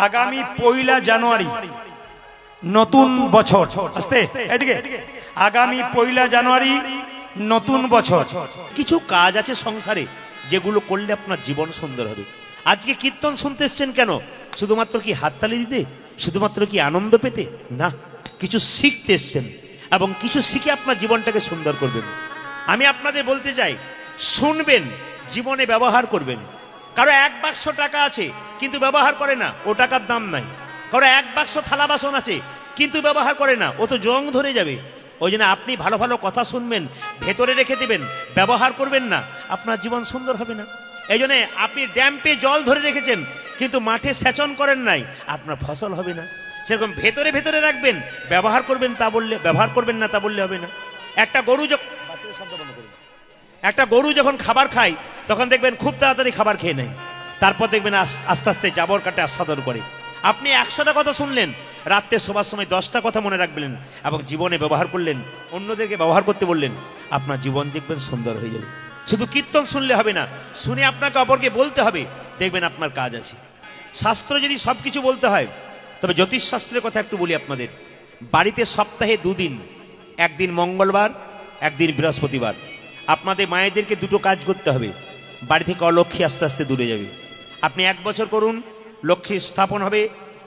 আগামী 1 জানুয়ারি নতুন বছর আসতে, এদিকে আগামী 1 জানুয়ারি নতুন বছর। কিছু কাজ আছে সংসারে যেগুলো করলে আপনার জীবন সুন্দর হবে। আজকে কীর্তন শুনতে এসছেন কেন? শুধুমাত্র কি হাততালি দিতে, শুধুমাত্র কি আনন্দ পেতে? না, কিছু শিখতে এসছেন এবং কিছু শিখে আপনার জীবনটাকে সুন্দর করবেন। আমি আপনাদের বলতে চাই, শুনবেন, জীবনে ব্যবহার করবেন। কারো 1 বাক্স টাকা আছে কিন্তু ব্যবহার করে না, ও টাকার দাম নাই। কারো 1 বাক্স থালা বাসন আছে কিন্তু ব্যবহার করে না, ও তো জং ধরে যাবে। ওই জন্য আপনি ভালো ভালো কথা শুনবেন, ভেতরে রেখে দেবেন, ব্যবহার করবেন না, আপনার জীবন সুন্দর হবে না। এই জন্য আপনি ড্যাম্পে জল ধরে রেখেছেন কিন্তু মাঠে সেচন করেন নাই, আপনার ফসল হবে না। সেরকম ভেতরে ভেতরে রাখবেন, ব্যবহার করবেন তা বললে, ব্যবহার করবেন না তা বললে হবে না। একটা গরু যখন খাবার খায় তখন দেখবেন খুব তাড়াতাড়ি খাবার খেয়ে নেয়, তারপর দেখবেন আস্তে আস্তে জাবর কাটে আস্বাদন করে। আপনি 100টা কথা শুনলেন, রাত্রে শোবার সময় 10টা কথা মনে রাখবেন এবং জীবনে ব্যবহার করলেন, অন্যদেরকে ব্যবহার করতে বললেন, আপনার জীবন দেখবেন সুন্দর হয়ে যাবে। শুধু কীর্তন শুনলে হবে না, শুনে আপনাকে অপরকে বলতে হবে, দেখবেন আপনার কাজ আছে। শাস্ত্র যদি সব কিছু বলতে হয়, তবে জ্যোতিষশাস্ত্রের কথা একটু বলি আপনাদের। বাড়িতে সপ্তাহে 2 দিন, একদিন মঙ্গলবার, একদিন বৃহস্পতিবার, আপনাদের মায়েদেরকে 2টো কাজ করতে হবে। বাড়ি থেকে অলক্ষ্মী আস্তে আস্তে দূরে যাবে। আপনি 1 বছর করুন, লক্ষ্মী স্থাপন হবে,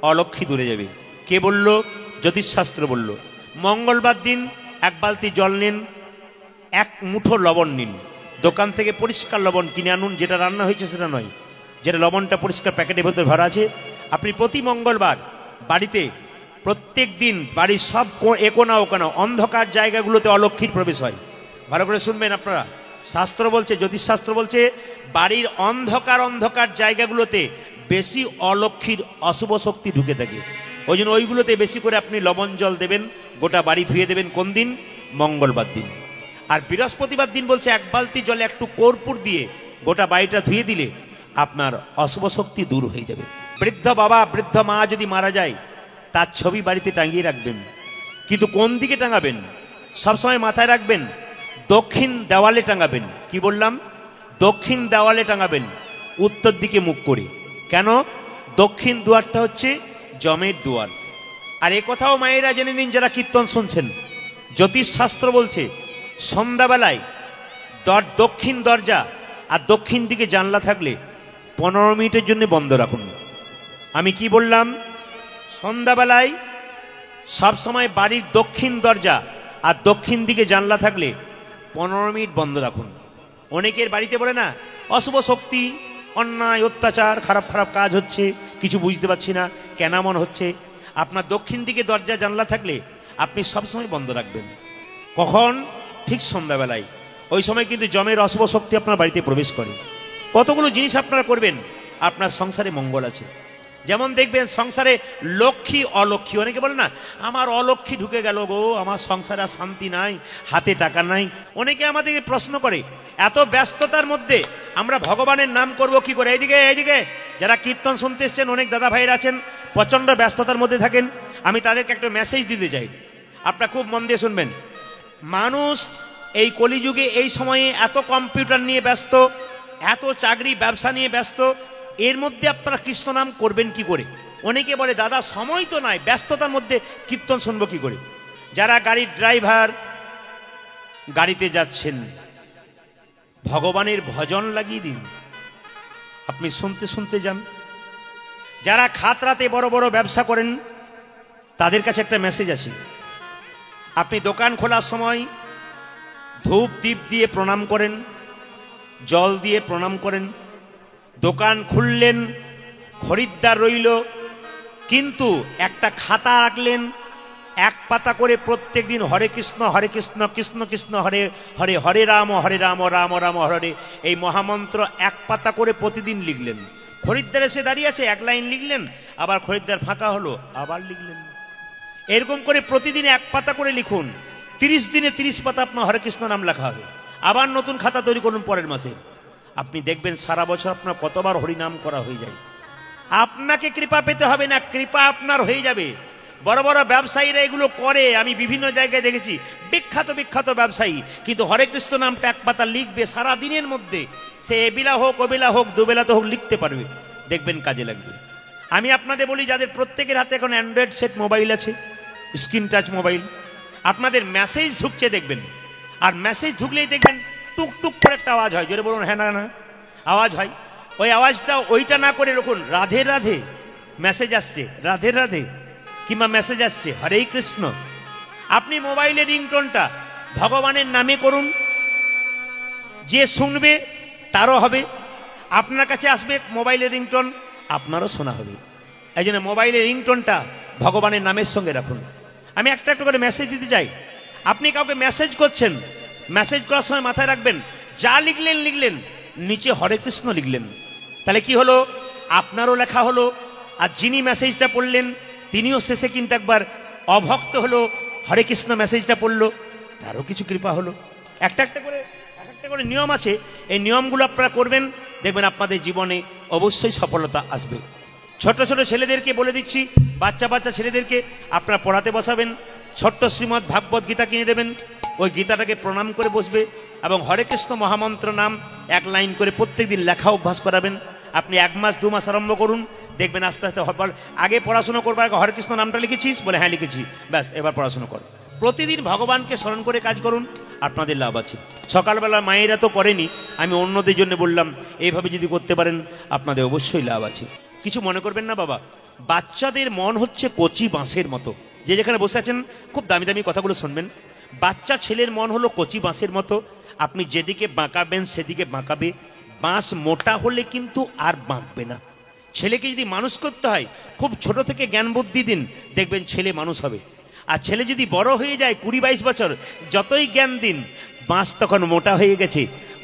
অলক্ষ্মী দূরে যাবে। কে বলল? জ্যোতিষশাস্ত্র বলল। মঙ্গলবার দিন 1 বালতি জল নিন, 1 মুঠো লবণ নিন, দোকান থেকে পরিষ্কার লবণ কিনে আনুন, যেটা রান্না হয়েছে সেটা নয়, যেটা লবণটা পরিষ্কার প্যাকেটের ভেতর ভরা আছে। আপনি প্রতি মঙ্গলবার বাড়িতে, প্রত্যেক দিন বাড়ির সব একোনা ওকানা অন্ধকার জায়গাগুলোতে অলক্ষ্মীর প্রবেশ হয়। ভালো করে শুনবেন আপনারা, শাস্ত্র বলছে, জ্যোতিষশাস্ত্র বলছে, বাড়ির অন্ধকার জায়গাগুলোতে বেশি অলক্ষ্মীর অশুভ শক্তি ঢুকে থাকে। ওই জন্য ওইগুলোতে বেশি করে আপনি লবণ জল দেবেন, গোটা বাড়ি ধুয়ে দেবেন। কোন দিন? মঙ্গলবার দিন। আর বৃহস্পতিবার দিন বলছে 1 বালতি জলে একটু কর্পূর দিয়ে গোটা বাড়িটা ধুয়ে দিলে আপনার অশুভ শক্তি দূর হয়ে যাবে। বৃদ্ধ বাবা, বৃদ্ধ মা যদি মারা যায়, তার ছবি বাড়িতে টাঙিয়ে রাখবেন, কিন্তু কোন দিকে টাঙাবেন? সবসময় মাথায় রাখবেন, দক্ষিণ দেওয়ালে টাঙাবেন। কি বললাম? দক্ষিণ দেওয়ালে টাঙাবেন, উত্তর দিকে মুখ করে। কেন? দক্ষিণ দুয়ারটা হচ্ছে জমের দুয়ার। আর এ কথাও মায়েরা জেনে নিন যারা কীর্তন শুনছেন, জ্যোতিষশাস্ত্র বলছে সন্ধ্যাবেলায় দক্ষিণ দরজা আর দক্ষিণ দিকে জানলা থাকলে 15 মিনিটের জন্য বন্ধ রাখুন। আমি কি বললাম? সন্ধ্যাবেলায় সবসময় বাড়ির দক্ষিণ দরজা আর দক্ষিণ দিকে জানলা থাকলে 15 মিনিট বন্ধ রাখুন। অনেকের বাড়িতে বলে না, অশুভ শক্তি, অন্যায়, অত্যাচার, খারাপ খারাপ কাজ হচ্ছে, কিছু বুঝতে পারছি না, কেন এমন হচ্ছে? আপনার দক্ষিণ দিকে দরজা জানলা থাকলে আপনি সবসময় বন্ধ রাখবেন। কখন? ঠিক সন্ধ্যাবেলায়। ওই সময় কিন্তু জমের অশুভ শক্তি আপনার বাড়িতে প্রবেশ করে। কতগুলো জিনিস আপনারা করবেন, আপনার সংসারে মঙ্গল আছে। যেমন দেখবেন সংসারে লক্ষ্মী অলক্ষ্মী, অনেকে বলে না, আমার অলক্ষ্মী ঢুকে গেল গো, আমার সংসারে আর শান্তি নাই, হাতে টাকা নাই। অনেকে আমাদেরকে প্রশ্ন করে, এত ব্যস্ততার মধ্যে আমরা ভগবানের নাম করব কি করে? এইদিকে যারা কীর্তন শুনতে এসছেন, অনেক দাদা ভাইয়ের আছেন প্রচণ্ড ব্যস্ততার মধ্যে থাকেন, আমি তাদেরকে একটা মেসেজ দিতে চাই, আপনারা খুব মন দিয়ে শুনবেন। মানুষ এই কলিযুগে এই সময়ে এত কম্পিউটার নিয়ে ব্যস্ত, এত চাকরি ব্যবসা নিয়ে ব্যস্ত, এর মধ্যে আপনারা কৃষ্ণ নাম করবেন কি করে? অনেকে বলে, দাদা সময় তো নাই, ব্যস্ততার মধ্যে কীর্তন শুনবো কি করে? যারা গাড়ির ড্রাইভার, গাড়িতে যাচ্ছেন, ভগবানের ভজন লাগিয়ে দিন, আপনি শুনতে শুনতে যান। যারা খাতরাতে বড় বড় ব্যবসা করেন, তাদের কাছে একটা মেসেজ আছে, আপনি দোকান খোলার সময় ধূপ দ্বীপ দিয়ে প্রণাম করেন, জল দিয়ে প্রণাম করেন। দোকান খুললেন, খরিদ্দার রইল, কিন্তু একটা খাতা রাখলেন, 1 পাতা করে প্রত্যেক দিন হরে কৃষ্ণ কৃষ্ণ কৃষ্ণ হরে হরে, হরে রাম রাম রাম হরে, এই মহামন্ত্র 1 পাতা করে প্রতিদিন লিখলেন। খরিদ্দার এসে দাঁড়িয়ে আছে, 1 লাইন লিখলেন, আবার খরিদ্দার ফাঁকা হলো, আবার লিখলেন। এরকম করে প্রতিদিন 1 পাতা করে লিখুন। 30 দিনে 30 পাতা আপনার হরে কৃষ্ণ নাম লেখা হবে। আবার নতুন খাতা তৈরি করুন পরের মাসে। আপনি দেখবেন সারা বছর আপনার কতবার হরিনাম করা হয়ে যায়। আপনাকে কৃপা পেতে হবে না, কৃপা আপনার হয়ে যাবে। বড় বড় ব্যবসায়ীরা এগুলো করে, আমি বিভিন্ন জায়গায় দেখেছি, বিখ্যাত ব্যবসায়ী, কিন্তু হরে কৃষ্ণ নামটা 1 পাতা লিখবে সারা দিনের মধ্যে, সে এবেলা হোক ওবেলা হোক দুবেলা তো হোক লিখতে পারবে, দেখবেন কাজে লাগবে। আমি আপনাদের বলি, যাদের প্রত্যেকের হাতে এখন অ্যান্ড্রয়েড সেট মোবাইল আছে, স্ক্রিন টাচ মোবাইল, আপনাদের মেসেজ ঢুকছে দেখবেন, আর মেসেজ ঢুকলেই দেখবেন টুক টুক করে একটা আওয়াজ হয়, জোরে বলুন হ্যাঁ না না, আওয়াজ হয়। ওই আওয়াজটা ওইটা না করে রাখুন, রাধে রাধে মেসেজ আসছে, রাধে রাধে, কিংবা মেসেজ আসছে হরে কৃষ্ণ। আপনি মোবাইলের রিংটোনটা ভগবানের নামে করুন, যে শুনবে তারও হবে, আপনার কাছে আসবে মোবাইলের রিংটোন, আপনারও শোনা হবে। এই জন্য মোবাইলের রিংটোনটা ভগবানের নামের সঙ্গে রাখুন। আমি একটা একটা করে মেসেজ দিতে চাই। আপনি কাউকে মেসেজ করছেন, মেসেজ করার সময় মাথায় রাখবেন, যা লিখলেন নিচে হরে কৃষ্ণ লিখলেন, তাহলে কি হলো, আপনারও লেখা হলো, আর যিনি মেসেজটা পড়লেন তিনিও শেষে কিন্তু একবার অভক্ত হলো, হরে কৃষ্ণ মেসেজটা পড়লো, তারও কিছু কৃপা হলো। একটা একটা করে নিয়ম আছে, এই নিয়মগুলো আপনারা করবেন, দেখবেন আপনাদের জীবনে অবশ্যই সফলতা আসবে। ছোট ছোট ছেলেদেরকে বলে দিচ্ছি, বাচ্চা ছেলেদেরকে আপনারা পড়াতে বসাবেন, ছোট্ট শ্রীমদ্ ভাগবত গীতা কিনে দেবেন, ওই গীতাটাকে প্রণাম করে বসবে, এবং হরে কৃষ্ণ মহামন্ত্র নাম এক লাইন করে প্রত্যেকদিন লেখা অভ্যাস করাবেন। আপনি 1 মাস 2 মাস আরম্ভ করুন, দেখবেন আস্তে আস্তে আগে পড়াশোনা করবার আগে হরে কৃষ্ণ নামটা লিখেছিস, বলে হ্যাঁ লিখেছি, ব্যাস এবার পড়াশোনা কর। প্রতিদিন ভগবানকে স্মরণ করে কাজ করুন, আপনাদের লাভ আছে। সকালবেলা মায়েরা তো করেনি, আমি অন্যদের জন্য বললাম, এইভাবে যদি করতে পারেন আপনাদের অবশ্যই লাভ আছে। কিছু মনে করবেন না বাবা, বাচ্চাদের মন হচ্ছে কচি বাঁশের মতো। যে যেখানে বসে আছেন খুব দামি দামি কথাগুলো শুনবেন। বাচ্চা ছেলের মন হলো কচি বাঁশের মতো, আপনি যেদিকে বাঁকাবেন সেদিকে বাঁকাবে। বাঁশ মোটা হলে কিন্তু আর বাঁকবে না। ছেলেকে যদি মানুষ করতে হয়, খুব ছোট থেকে জ্ঞান বুদ্ধি দিন, দেখবেন ছেলে মানুষ হবে। আর ছেলে যদি বড় হয়ে যায় 20-22 বছর, যতই জ্ঞান দিন, বাঁশ তখন মোটা হয়ে গেছে,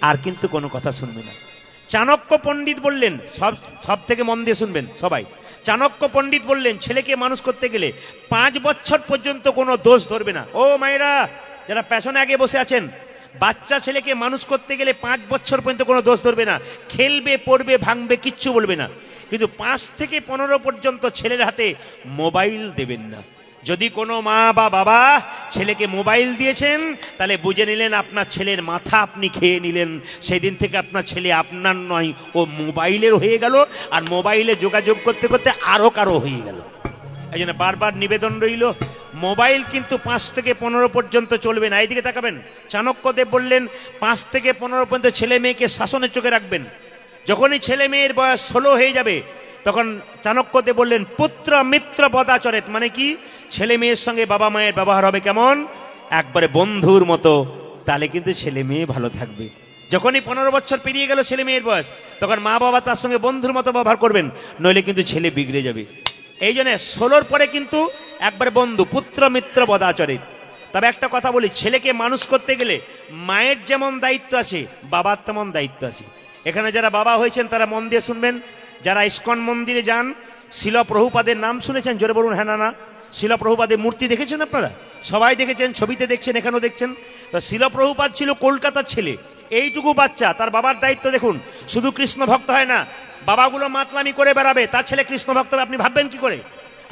আর কিন্তু কোনো কথা শুনবে না। চাণক্য পণ্ডিত বললেন, সব থেকে মন দিয়ে শুনবেন সবাই, চাণক্য পণ্ডিত বললেন, ছেলেকে মানুষ করতে গেলে 5 বছর পর্যন্ত কোনো দোষ ধরবে না। ও মায়েরা যারা পেছনে আগে বসে আছেন, বাচ্চা ছেলেকে মানুষ করতে গেলে 5 বছর পর্যন্ত কোনো দোষ ধরবে না, খেলবে পড়বে ভাঙবে কিচ্ছু বলবে না। কিন্তু 5 থেকে 15 পর্যন্ত ছেলের হাতে মোবাইল দেবেন না। যদি কোনো মা বা বাবা ছেলেকে মোবাইল দিয়েছেন, তাহলে বুঝে নিলেন আপনার ছেলের মাথা আপনি খেয়ে নিলেন। সেই দিন থেকে আপনার ছেলে আপনার নয়, ও মোবাইলের হয়ে গেল, আর মোবাইলে যোগাযোগ করতে করতে আরো কারো হয়ে গেল। এই জন্য বারবার নিবেদন রইল, মোবাইল কিন্তু 5 থেকে 15 পর্যন্ত চলবে না। এইদিকে তাকাবেন, চাণক্যদেব বললেন 5 থেকে 15 পর্যন্ত ছেলে মেয়েকে শাসনের চোখে রাখবেন। যখনই ছেলে মেয়ের বয়স 16 হয়ে যাবে, তখন চাণক্যদেব বললেন পুত্র মিত্র বদাচরেত, মানে কি, ছেলে মেয়ের সঙ্গে বাবা মায়ের ব্যবহার হবে কেমন, একবারে বন্ধুর মতো, তাহলে কিন্তু ছেলে মেয়ে ভালো থাকবে। যখনই 15 বছর পেরিয়ে গেল ছেলে মেয়ের বয়স, তখন মা বাবা তার সঙ্গে বন্ধুর মতো ব্যবহার করবেন, নইলে কিন্তু ছেলে বিগড়ে যাবে। এই জন্য 16 পরে কিন্তু একবারে বন্ধু, পুত্র মিত্র বদাচরিত। তবে একটা কথা বলি, ছেলেকে মানুষ করতে গেলে মায়ের যেমন দায়িত্ব আছে, বাবার তেমন দায়িত্ব আছে। এখানে যারা বাবা হয়েছেন তারা মন দিয়ে শুনবেন। যারা ইস্কন মন্দিরে যান, শিল প্রভুপাদের নাম শুনেছেন, জোরে বলুন হ্যাঁ না না। শিল প্রভুপাদের মূর্তি দেখেছেন আপনারা, সবাই দেখেছেন, ছবিতে দেখছেন, এখানেও দেখছেন। তো শিল প্রভুপাদ ছিল কলকাতার ছেলে, এইটুকু বাচ্চা, তার বাবার দায়িত্ব দেখুন। শুধু কৃষ্ণ ভক্ত হয় না, বাবাগুলো মাতলামি করে বেড়াবে, তার ছেলে কৃষ্ণ ভক্ত হবে, আপনি ভাববেন কি করে?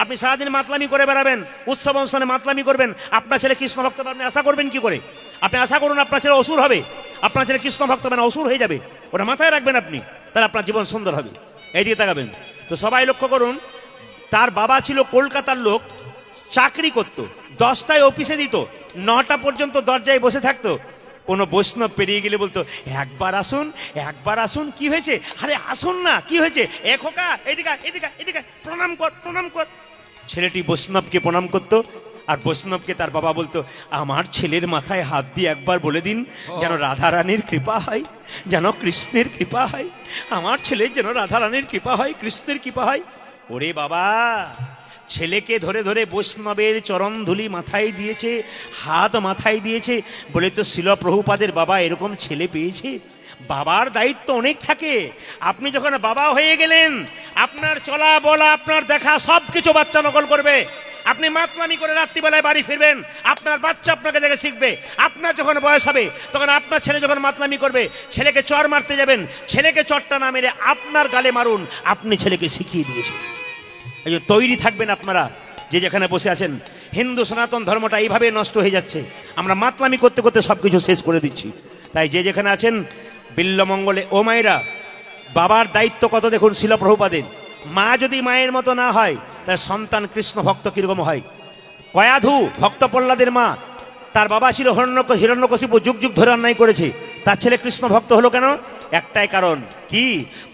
আপনি সারাদিন মাতলামি করে বেড়াবেন, উৎসব অনুষ্ঠানে মাতলামি করবেন, আপনার ছেলে কৃষ্ণ ভক্ত হবে, আপনি আশা করবেন কি করে? আপনি আশা করুন আপনার ছেলে অসুর হবে, আপনার ছেলে কৃষ্ণ ভক্ত হবে না, অসুর হয়ে যাবে। ওটা মাথায় রাখবেন আপনি, তাহলে আপনার জীবন সুন্দর হবে। এইদিকে তাকাবেন। তো সবাই লক্ষ্য করুন, তার বাবা ছিল কলকাতার লোক, চাকরি করত, 10টায় অফিসে দিত, 9টা পর্যন্ত দরজায় বসে থাকতো। কোনো বৈষ্ণব পেরিয়ে গেলে বলতো একবার আসুন, একবার আসুন, কি হয়েছে, আরে আসুন না, কি হয়েছে, এ খোকা এদিকে এদিকে এদিকে, প্রণাম কর প্রণাম কর। ছেলেটি বৈষ্ণবকে প্রণাম করতো, আর বৈষ্ণবকে তার বাবা বলতো আমার ছেলের মাথায় হাত দিয়ে একবার বলে দিন, যেন রাধারানীর কৃপা হয়, যেন কৃষ্ণের কৃপা হয়, আমার ছেলের যেন রাধারানীর কৃপা হয়, কৃষ্ণের কৃপা হয়। ওরে বাবা, ছেলেকে ধরে ধরে বৈষ্ণবের চরণ ধুলি মাথায় দিয়েছে, হাত মাথায় দিয়েছে, বলে তো শিল প্রভুপাদের বাবা এরকম ছেলে পেয়েছে। বাবার দায়িত্ব অনেক থাকে। আপনি যখন বাবা হয়ে গেলেন, আপনার চলা বলা, আপনার দেখা সবকিছু বাচ্চা নকল করবে। আপনি মাতলামি করে রাত্রিবেলায় বাড়ি ফিরবেন, আপনার বাচ্চা আপনাকে দেখে শিখবে। আপনার যখন বয়স হবে, তখন আপনার ছেলে যখন মাতলামি করবে, ছেলেকে চর মারতে যাবেন, ছেলেকে চরটা না মেরে আপনার গালে মারুন, আপনি ছেলেকে শিখিয়ে দিয়েছেন। এই যে তৈরি থাকবেন আপনারা, যে যেখানে বসে আছেন। হিন্দু সনাতন ধর্মটা এইভাবে নষ্ট হয়ে যাচ্ছে, আমরা মাতলামি করতে করতে সবকিছু শেষ করে দিচ্ছি। তাই যে যেখানে আছেন, বিল্লমঙ্গলে ও মায়েরা, বাবার দায়িত্ব কত দেখুন শিল প্রভুপাদের। মা যদি মায়ের মতো না হয় তার সন্তান কৃষ্ণ ভক্ত কিরকম হয়? কয়াধু ভক্ত প্রহ্লাদের মা, তার বাবা ছিল হিরণ্যকশিপু, যুগ যুগ ধরে অন্যায় করেছে, তার ছেলে কৃষ্ণ ভক্ত হলো কেন? একটাই কারণ, কি?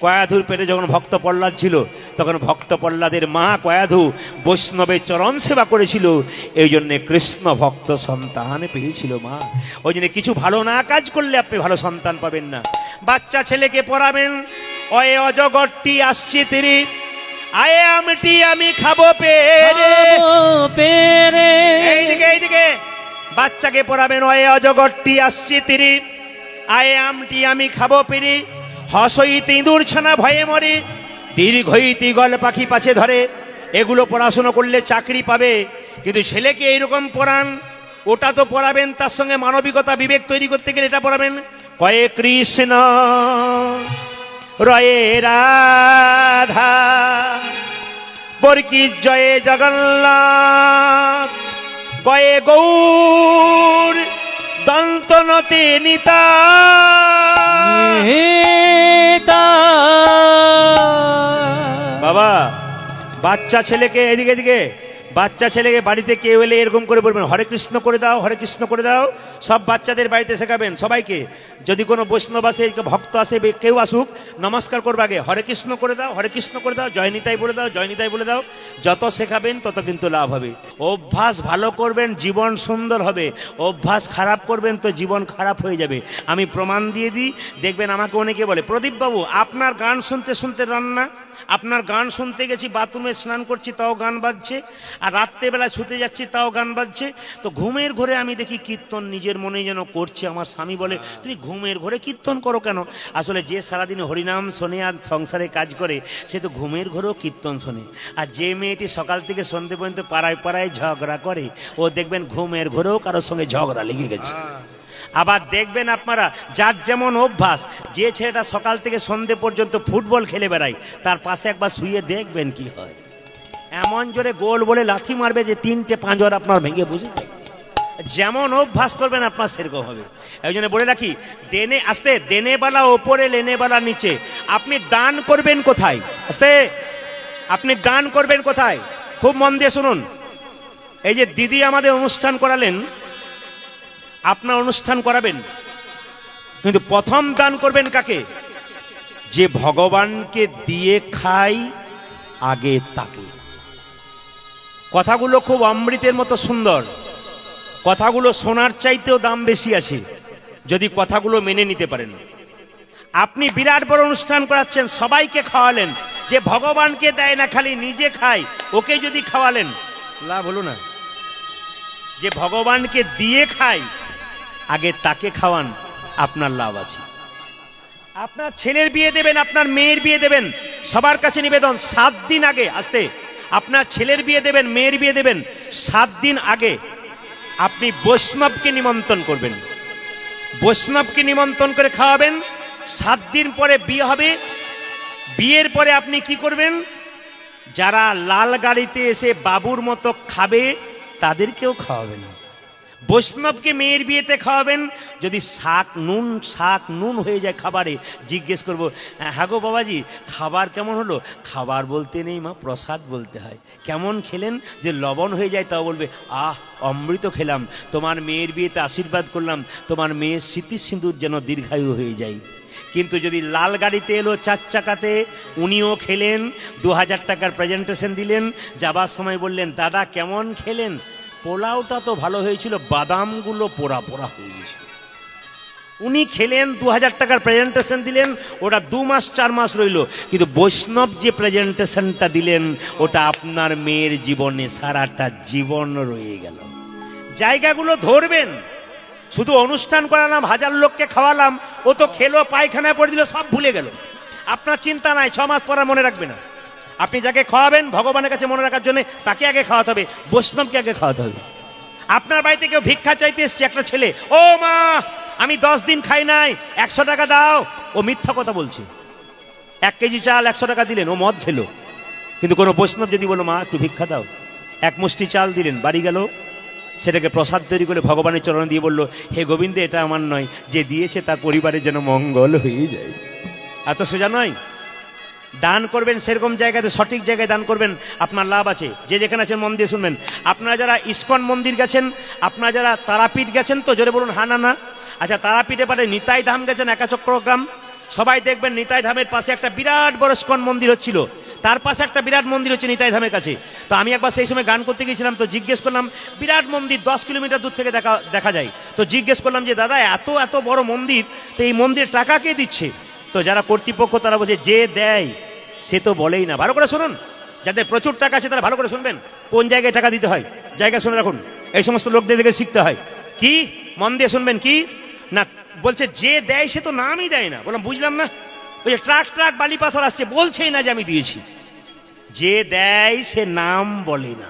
কয়াধুর পেটে যখন ভক্ত প্রহ্লাদ ছিল তখন ভক্ত প্রহ্লাদের মা কয়াধু বৈষ্ণবের চরণ সেবা করেছিল, এই জন্যে কৃষ্ণ ভক্ত সন্তান পেয়েছিল মা। ওই জন্য কিছু ভালো না কাজ করলে আপনি ভালো সন্তান পাবেন না। বাচ্চা ছেলেকে পড়াবেন, অয়ে অজগরটি আসছে তেরে, আয়ে আমটি আমি খাবো পেরে। এইদিকে এইদিকে বাচ্চাকে পড়াবেন, অয়ে অজগরটি আসছে তেরে, আয়ে আমটি আমি খাবো পেরে, হসইতে ইঁদুর ছানা ভয়ে মরে, দীর্ঘইতে গল পাখি পাছে ধরে। এগুলো পড়াশোনা করলে চাকরি পাবে, কিন্তু ছেলেকে এইরকম পড়ান। ওটা তো পড়াবেন, তার সঙ্গে মানবিকতা বিবেক তৈরি করতে গেলে এটা পড়াবেন, কয়ে কৃষ্ণ রয়ে রাধা বরকি জয়ে জগন্নাথ, কয়ে গৌর দন্তনতে নিতা। বাবা বাচ্চা ছেলেকে এদিকে এদিকে বাচ্চা ছেলেকে বাড়িতে কেউ এলে এরকম করে বলবেন, হরে কৃষ্ণ করে দাও, হরে কৃষ্ণ করে দাও। সব বাচ্চাদের বাড়িতে শেখাবেন সবাইকে। যদি কোনো বৈষ্ণব আসে, ভক্ত আসে, কেউ আসুক, নমস্কার করবে আগে, হরে কৃষ্ণ করে দাও, হরে কৃষ্ণ করে দাও, জয় নিতাই বলে দাও, জয় নিতাই বলে দাও। যত শেখাবেন তত কিন্তু লাভ হবে। অভ্যাস ভালো করবেন, জীবন সুন্দর হবে। অভ্যাস খারাপ করবেন তো জীবন খারাপ হয়ে যাবে। আমি প্রমাণ দিয়ে দিই, দেখবেন আমাকে অনেকে বলে, প্রদীপ বাবু আপনার গান শুনতে শুনতে রান্না, আপনার গান শুনতে গেছি, বাথরুমে স্নান করছি তাও গান বাজছে, আর রাত্রেবেলা শুতে যাচ্ছি তাও গান বাজছে। তো ঘুমের ঘরে আমি দেখি কীর্তন নিজের মনে যেন করছে। আমার স্বামী বলে, তুমি ঘুমের ঘরে কীর্তন করো কেন? আসলে যে সারাদিন হরিনাম শোনে আর সংসারে কাজ করে, সে তো ঘুমের ঘরেও কীর্তন শোনে। আর যে মেয়েটি সকাল থেকে সন্ধ্যে পর্যন্ত পাড়ায় পাড়ায় ঝগড়া করে, ও দেখবেন ঘুমের ঘরেও কারোর সঙ্গে ঝগড়া লেগে গেছে। আবার দেখবেন আপনারা, যার যেমন অভ্যাস, যে ছেলেটা সকাল থেকে সন্ধ্যে পর্যন্ত ফুটবল খেলে বেড়ায়, তার পাশে একবার শুয়ে দেখবেন কি হয়। এমন জোরে গোল বলে লাথি মারবে যে 3টে পাঁজর আপনার ভেঙে বুঝে। যেমন অভ্যাস করবেন আপনার সেরকম হবে। এই জন্য বলে রাখি, দেনে আস্তে, দেনেবালা ওপরে, লেনেবালা নিচে। আপনি দান করবেন কোথায়? আস্তে, আপনি দান করবেন কোথায়? খুব মন দিয়ে শুনুন। এই যে দিদি আমাদের অনুষ্ঠান করালেন, আপনার অনুষ্ঠান করাবেন, কিন্তু প্রথম দান করবেন কাকে? যে ভগবানকে দিয়ে খাই আগে তাকে। কথাগুলো খুব অমৃতের মতো সুন্দর, কথাগুলো সোনার চাইতেও দাম বেশি আছে যদি কথাগুলো মেনে নিতে পারেন। আপনি বিরাট বড় অনুষ্ঠান করাচ্ছেন, সবাইকে খাওয়ালেন, যে ভগবানকে দেয় না খালি নিজে খায়, ওকে যদি খাওয়ালেন লাভ হলো না। যে ভগবানকে দিয়ে খায় আগে তাকে খাওয়ান, আপনার লাভ আছে। আপনার ছেলের বিয়ে দেবেন, আপনার মেয়ের বিয়ে দেবেন, সবার কাছে নিবেদন 7 দিন আগে, আসতে, আপনার ছেলের বিয়ে দেবেন, মেয়ের বিয়ে দেবেন, 7 দিন আগে আপনি বৈষ্ণবকে নিমন্ত্রণ করবেন। বৈষ্ণবকে নিমন্ত্রণ করে খাওয়াবেন। 7 দিন পরে বিয়ে হবে। বিয়ের পরে আপনি কি করবেন? যারা লাল গাড়িতে এসে বাবুর মতো খাবে তাদেরকেও খাওয়াবেন। বৈষ্ণবকে মেয়ের বিয়েতে খাওয়াবেন। যদি শাক নুন হয়ে যায় খাবারে, জিজ্ঞেস করবো, হ্যাঁ গো বাবাজি খাবার কেমন হলো? খাবার বলতে নেই মা, প্রসাদ বলতে হয়। কেমন খেলেন? যে লবণ হয়ে যায় তাও বলবে, আহ অমৃত খেলাম। তোমার মেয়ের বিয়েতে আশীর্বাদ করলাম, তোমার মেয়ের স্মৃতি সিঁদুর যেন দীর্ঘায়ু হয়ে যায়। কিন্তু যদি লাল গাড়িতে এলো 4 চাকাতে, উনিও খেলেন, 2000 টাকার প্রেজেন্টেশন দিলেন, যাবার সময় বললেন, দাদা কেমন খেলেন? পোলাওটা তো ভালো হয়েছিল, বাদামগুলো পোড়া পোড়া হয়ে গেছিল। উনি খেলেন, 2000 টাকার প্রেজেন্টেশন দিলেন, ওটা 2 মাস 4 মাস রইল। কিন্তু বৈষ্ণব যে প্রেজেন্টেশনটা দিলেন, ওটা আপনার মেয়ের জীবনে সারাটা জীবন রয়ে গেল। জায়গাগুলো ধরবেন। শুধু অনুষ্ঠান করালাম, 1000 লোককে খাওয়ালাম, ও তো খেলো, পায়খানা করে দিল, সব ভুলে গেল। আপনার চিন্তা নাই, 6 মাস পরে মনে রাখবে না। আপনি যাকে খাওয়াবেন ভগবানের কাছে মনে রাখার জন্য, তাকে আগে খাওয়াতে হবে, বৈষ্ণবকে আগে খাওয়াতে হবে। আপনার বাড়িতে কেউ ভিক্ষা চাইতে এসছে, একটা ছেলে, ও মা আমি 10 দিন খাই নাই, 100 টাকা দাও। ও মিথ্যা কথা বলছে। 1 কেজি চাল 100 টাকা দিলেন, ও মদ খেলো। কিন্তু কোনো বৈষ্ণব যদি বলো, মা একটু ভিক্ষা দাও, 1 মুষ্টি চাল দিলেন, বাড়ি গেল, সেটাকে প্রসাদ তৈরি করে ভগবানের চরণে দিয়ে বলল, হে গোবিন্দ এটা আমার নয়, যে দিয়েছে তার পরিবারের যেন মঙ্গল হয়ে যায়। এত সোজা নয়। দান করবেন সেরকম জায়গাতে, সঠিক জায়গায় দান করবেন, আপনার লাভ আছে। যে যেখানে আছেন মন দিয়ে শুনবেন। আপনারা যারা ইস্কন মন্দির গেছেন, আপনারা যারা তারাপীঠ গেছেন তো জোরে বলুন হা না না। আচ্ছা, তারাপীঠে পারে নিতাই ধাম গেছেন, একাচক্রগ্রাম, সবাই দেখবেন নিতাই ধামের পাশে একটা বিরাট বড় ইস্কন মন্দির হচ্ছিল, তার পাশে একটা বিরাট মন্দির হচ্ছে নিতাই ধামের কাছে। তো আমি একবার সেই সময় গান করতে গিয়েছিলাম, তো জিজ্ঞেস করলাম, বিরাট মন্দির 10 কিলোমিটার দূর থেকে দেখা যায়। তো জিজ্ঞেস করলাম যে দাদা এত বড় মন্দির, তো এই মন্দিরের টাকা কে দিচ্ছে? তো যারা কর্তৃপক্ষ তারা বলছে যে দেয় সে তো বলেই না। ভালো করে শুনুন, যাদের প্রচুর টাকা আছে তারা ভালো করে শুনবেন কোন জায়গায় টাকা দিতে হয়, জায়গা শুনে রাখুন। এই সমস্ত লোকদের থেকে শিখতে হয়। কি মন দিয়ে শুনবেন, কি না বলছে, যে দেয় সে তো নামই দেয় না। বললাম বুঝলাম না। ওই যে ট্রাক বালি পাথর আসছে, বলছেই না যে আমি দিয়েছি। যে দেয় সে নাম বলে না,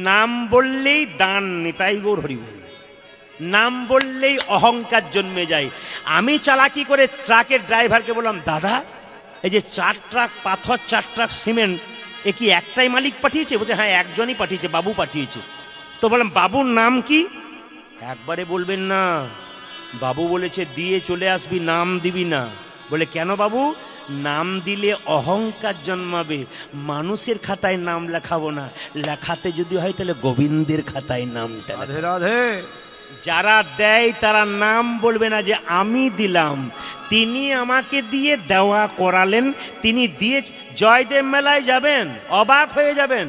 নাম বললেই দান, নিতাই গৌর হরি বল। নাম বললেই অহংকার জন্মে যায়। আমি চালাকি করে ট্রাকের ড্রাইভারকে বললাম, দাদা এই যে 4 ট্রাক পাথর 4 ট্রাক সিমেন্ট, এ কি একটাই মালিক পাঠিয়েছে? বলছে হ্যাঁ একজনই পাঠিয়েছে, বাবু পাঠিয়েছে। তো বললাম বাবুর নাম কি? একবারে বলবেন না, বাবু বলেছে দিয়ে চলে আসবি, নাম দিবি না। বলে কেন বাবু? নাম দিলে অহংকার জন্মাবে, মানুষের খাতায় নাম লেখাবো না, লেখাতে যদি হয় তাহলে গোবিন্দের খাতায় নামটা। রাধে রাধে। যারা দেয় তারা নাম বলবে না যে আমি দিলাম, তিনি আমাকে দিয়ে দেওয়া করালেন, তিনি দিয়ে। জয়দেব মেলায় যাবেন, অবাক হয়ে যাবেন।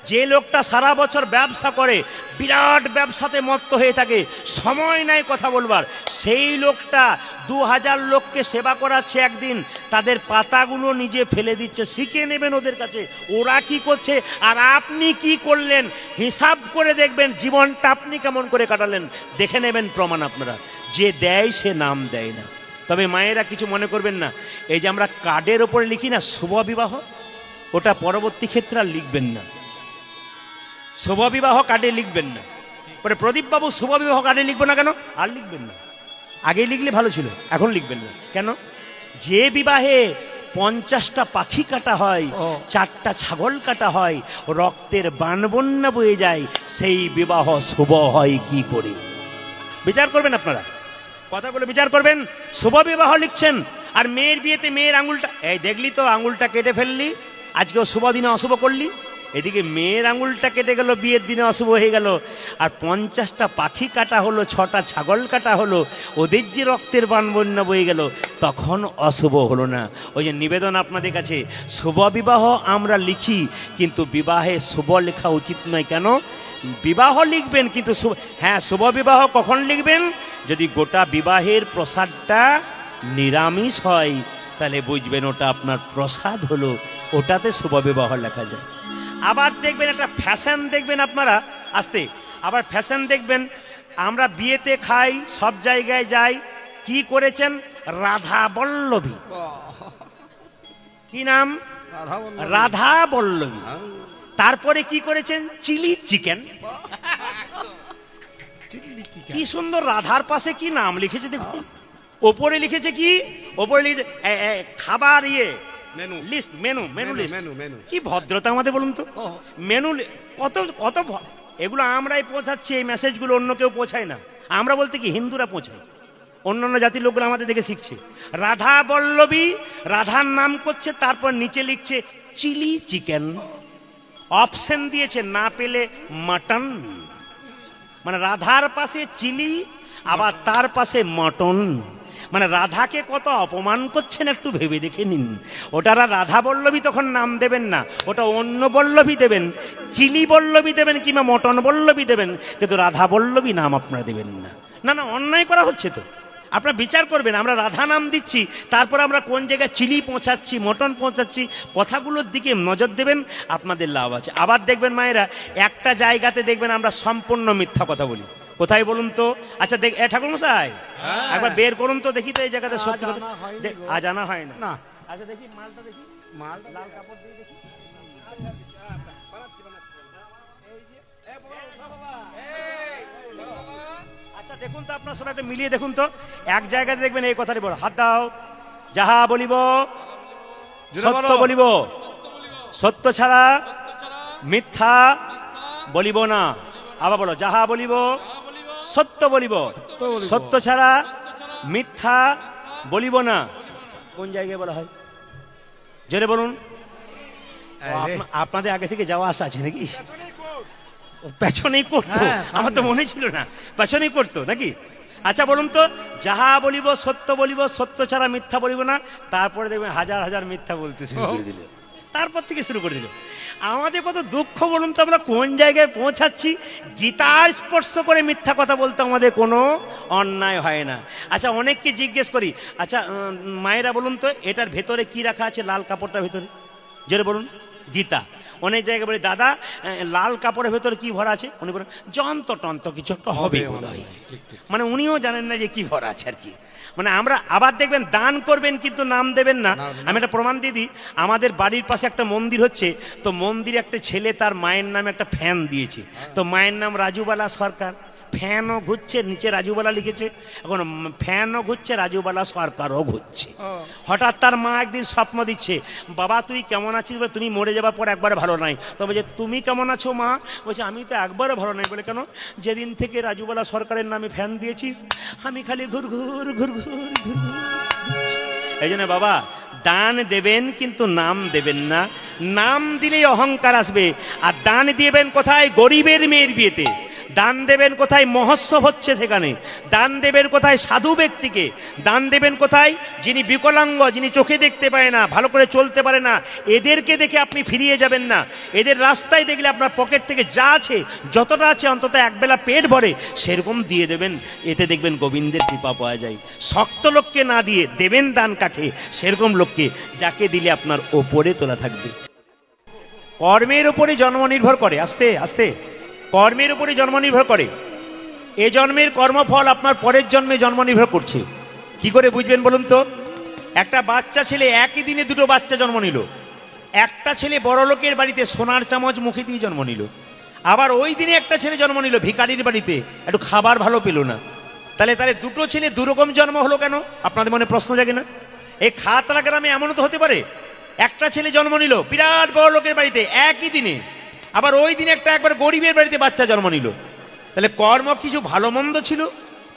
যে লোকটা সারা বছর ব্যবসা করে, বিরাট ব্যবসাতে মত্ত হয়ে থাকে, সময় নাই কথা বলবার, সেই লোকটা 2000 লোককে সেবা করাচ্ছে একদিন, তাদের পাতাগুলো নিজে ফেলে দিচ্ছে। শিখে নেবেন ওদের কাছে ওরা কি করছে আর আপনি কি করলেন, হিসাব করে দেখবেন জীবনটা আপনি কেমন করে কাটালেন, দেখে নেবেন প্রমাণ আপনারা। যে দেয় সে নাম দেয় না। তবে মায়েরা কিছু মনে করবেন না, এই যে আমরা কার্ডের ওপরে লিখি না শুভ বিবাহ, ওটা পরবর্তী ক্ষেত্রে আর লিখবেন না। শুভ বিবাহ কার্ডে লিখবেন না। পরে প্রদীপবাবু শুভ বিবাহ কার্ডে লিখবো না কেন? আর লিখবেন না, আগেই লিখলে ভালো ছিল, এখন লিখবেন না কেন? যে বিবাহে 50টা পাখি কাটা হয়, 4টা ছাগল কাটা হয়, রক্তের বানবন্যা বয়ে যায়, সেই বিবাহ শুভ হয় কি করে? বিচার করবেন আপনারা, কথাগুলো বিচার করবেন। শুভ বিবাহ লিখছেন, আর মেয়ের বিয়েতে মেয়ের আঙুলটা, এই দেখলি তো আঙুলটা কেটে ফেললি, আজকেও শুভ দিনে অশুভ করলি। এদিকে মেয়ের আঙুলটা কেটে গেল, বিয়ের দিনে অশুভ হয়ে গেল। আর 50টা পাখি কাটা হলো, 6টা ছাগল কাটা হলো, ওদের যে রক্তের বানবন্যা বয়ে গেল, তখন অশুভ হলো না। ওই যে নিবেদন আপনাদের কাছে, শুভ বিবাহ আমরা লিখি, কিন্তু বিবাহে শুভ লেখা উচিত নয়। কেন? বিবাহ লিখবেন কিন্তু হ্যাঁ, শুভ বিবাহ কখন লিখবেন? যদি গোটা বিবাহের প্রসাদটা নিরামিষ হয়, তাহলে বুঝবেন ওটা আপনার প্রসাদ হলো, ওটাতে শুভ বিবাহ লেখা যায়। আবার দেখবেন একটা ফ্যাশন দেখবেন আপনারা, আসতে আবার ফ্যাশন দেখবেন, আমরা বিয়েতে খাই, সব জায়গায় যাই, কি করেছেন? রাধা বল্লভী। কি নাম? রাধা বল্লভী। তারপরে কি করেছেন? Chilli chicken. কি সুন্দর, রাধার পাশে কি নাম লিখেছে দেখুন। ওপরে লিখেছে কি? ওপরে লিখেছে খাবার লিস্ট, মেনু লিস্ট। কি ভদ্রতা আমাদের বলুন তো। মেনু কত কত, এগুলো আমরাই পৌঁছাচ্ছি, এই মেসেজগুলো অন্য কেউ পৌঁছায় না। আমরা বলতে কি হিন্দুরা পৌঁছায়, অন্যান্য জাতির লোকগুলো আমাদের দেখে শিখছে। রাধা বল্লভী, রাধার নাম করছে, তারপর নিচে লিখছে চিলি চিকেন। অপশন দিয়েছে, না পেলে মাটন। মানে রাধার পাশে চিলি, আবার তার পাশে মটন। মানে রাধাকে কত অপমান করছেন একটু ভেবে দেখে নিন। ওটারা রাধা বল্লভী তখন নাম দেবেন না, ওটা অন্য বল্লভী দেবেন, চিলি বল্লভী দেবেন কিংবা মটন বল্লভী দেবেন, কিন্তু রাধা বল্লভী নাম আপনারা দেবেন না। না না, অন্যায় করা হচ্ছে তো। আপনারা বিচার করবেন, আমরা রাধা নাম দিচ্ছি, তারপর আমরা কোন জায়গায় চিলি পৌঁছাচ্ছি, মটন পৌঁছাচ্ছি, কথাগুলোর দিকে নজর দেবেন, আপনাদের লাভ আছে। আবার দেখবেন মায়েরা, একটা জায়গাতে দেখবেন আমরা সম্পূর্ণ মিথ্যা কথা বলি। কোথায় বলুন তো? আচ্ছা দেখ, ঠাকুর মশাই একবার বের করুন তো দেখি, তো এই জায়গাতে সত্যি কথা আজ আনা হয় না। আচ্ছা দেখি মালটা, দেখি মাল, লাল কাপড় দিয়ে দেখি। আচ্ছা দেখুন তো, আপনার সবাই মিলিয়ে দেখুন তো, এক জায়গাতে দেখবেন এই কথাটি বলো, হাত দাও। যাহা বলিব সত্য বলিব, সত্য ছাড়া মিথ্যা বলিব না। আবার বলো, যাহা বলিব সত্য বলিব, সত্য ছাড়া মিথ্যা বলিব না। কোন জায়গায় বলা হয়? জোরে বলুন। আপনাদের আগে থেকে যাওয়া আসা আছে নাকি? পেছনেই করতো, আমার তো মনে ছিল না পেছনেই করতো নাকি। আচ্ছা বলুন তো, যাহা বলিব সত্য বলিব, সত্য ছাড়া মিথ্যা বলিব না। তারপরে দেখবেন হাজার হাজার মিথ্যা বলতে শুরু করে দিল, তারপর থেকে শুরু করে দিল। আমাদের কত দুঃখ বলুন তো, আমরা কোন জায়গায় পৌঁছাচ্ছি। গীতার স্পর্শ করে মিথ্যা কথা বলতে আমাদের কোনো অন্যায় হয় না। আচ্ছা অনেককে জিজ্ঞেস করি, আচ্ছা মায়েরা বলুন তো, এটার ভেতরে কি রাখা আছে লাল কাপড়টার ভেতরে? জোরে বলুন। গীতা। অনেক জায়গায় বলি দাদা লাল কাপড়ের ভেতরে কি ভরা আছে? উনি বলেন যন্ত্র টন্ত্র কিছু একটা হবে বোধহয়। মানে উনিও জানেন না যে কি ভরা আছে আর কি। মানে আমরা আবার দেখবেন দান করবেন কিন্তু নাম দেবেন না। আমি একটা প্রমাণ দিয়ে দিই, আমাদের বাড়ির পাশে একটা মন্দির হচ্ছে, তো মন্দিরে একটা ছেলে তার মায়ের নামে একটা ফ্যান দিয়েছে। তো মায়ের নাম রাজুবালা সরকার, ফ্যানও ঘুরছে, নিচে রাজুবালা লিখেছে। এখন ফ্যানও ঘুরছে, রাজুবালা সরকারও ঘুরছে। হঠাৎ তার মা একদিন স্বপ্ন দিচ্ছে, বাবা তুই কেমন আছিস? তুমি মরে যাবার পর একবারে ভালো নাই। তবে যে তুমি কেমন আছো মা? বলছে আমি তো একবারে ভালো নাই। বলে কেন? যেদিন থেকে রাজুবালা সরকারের নামে ফ্যান দিয়েছিস আমি খালি ঘুর ঘুর ঘুর ঘুর ঘুর। এই জন্য বাবা দান দেবেন কিন্তু নাম দেবেন না। নাম দিলেই অহংকার আসবে। আর দান দিবেন কোথায়? গরিবের মেয়ের বিয়েতে। দান দেবেন কোথায়? মহোৎসব হচ্ছে সেখানে। দান দেবেন কোথায়? সাধু ব্যক্তিকে। দান দেবেন কোথায়? যিনি বিকলাঙ্গ, যিনি চোখে দেখতে পারে না, ভালো করে চলতে পারে না। এদেরকে দেখে আপনি ফিরিয়ে যাবেন না। এদের রাস্তায় দেখলে আপনার পকেট থেকে যা আছে, যতটা আছে অন্তত একবেলা পেট ভরে সেরকম দিয়ে দেবেন। এতে দেখবেন গোবিন্দের কৃপা পাওয়া যায়। শক্ত লোককে না দিয়ে দেবেন দান কাকে? সেরকম লোককে, যাকে দিলে আপনার ওপরে তোলা থাকবে। কর্মের উপরে জন্ম নির্ভর করে। আস্তে আস্তে কর্মের উপরে জন্ম নির্ভর করে। এ জন্মের কর্মফল আপনার পরের জন্মে জন্ম নির্ভর করছে। কি করে বুঝবেন বলুন তো? একটা বাচ্চা ছেলে একই দিনে দুটো বাচ্চা জন্ম নিল। একটা ছেলে বড় লোকের বাড়িতে সোনার চামচ মুখে দিয়ে জন্ম নিল। আবার ওই দিনে একটা ছেলে জন্ম নিল ভিখারির বাড়িতে, একটু খাবার ভালো পেল না। তাহলে দুটো ছেলে দুরকম জন্ম হলো কেন? আপনাদের মনে প্রশ্ন জাগে না? এই খাতড়া গ্রামে এমনও তো হতে পারে, একটা ছেলে জন্ম নিল বিরাট বড় লোকের বাড়িতে একই দিনে, আবার ওই দিনে একটা একবার গরিবের বাড়িতে বাচ্চা জন্ম নিল। তাহলে কর্ম কিছু ভালো মন্দ ছিল,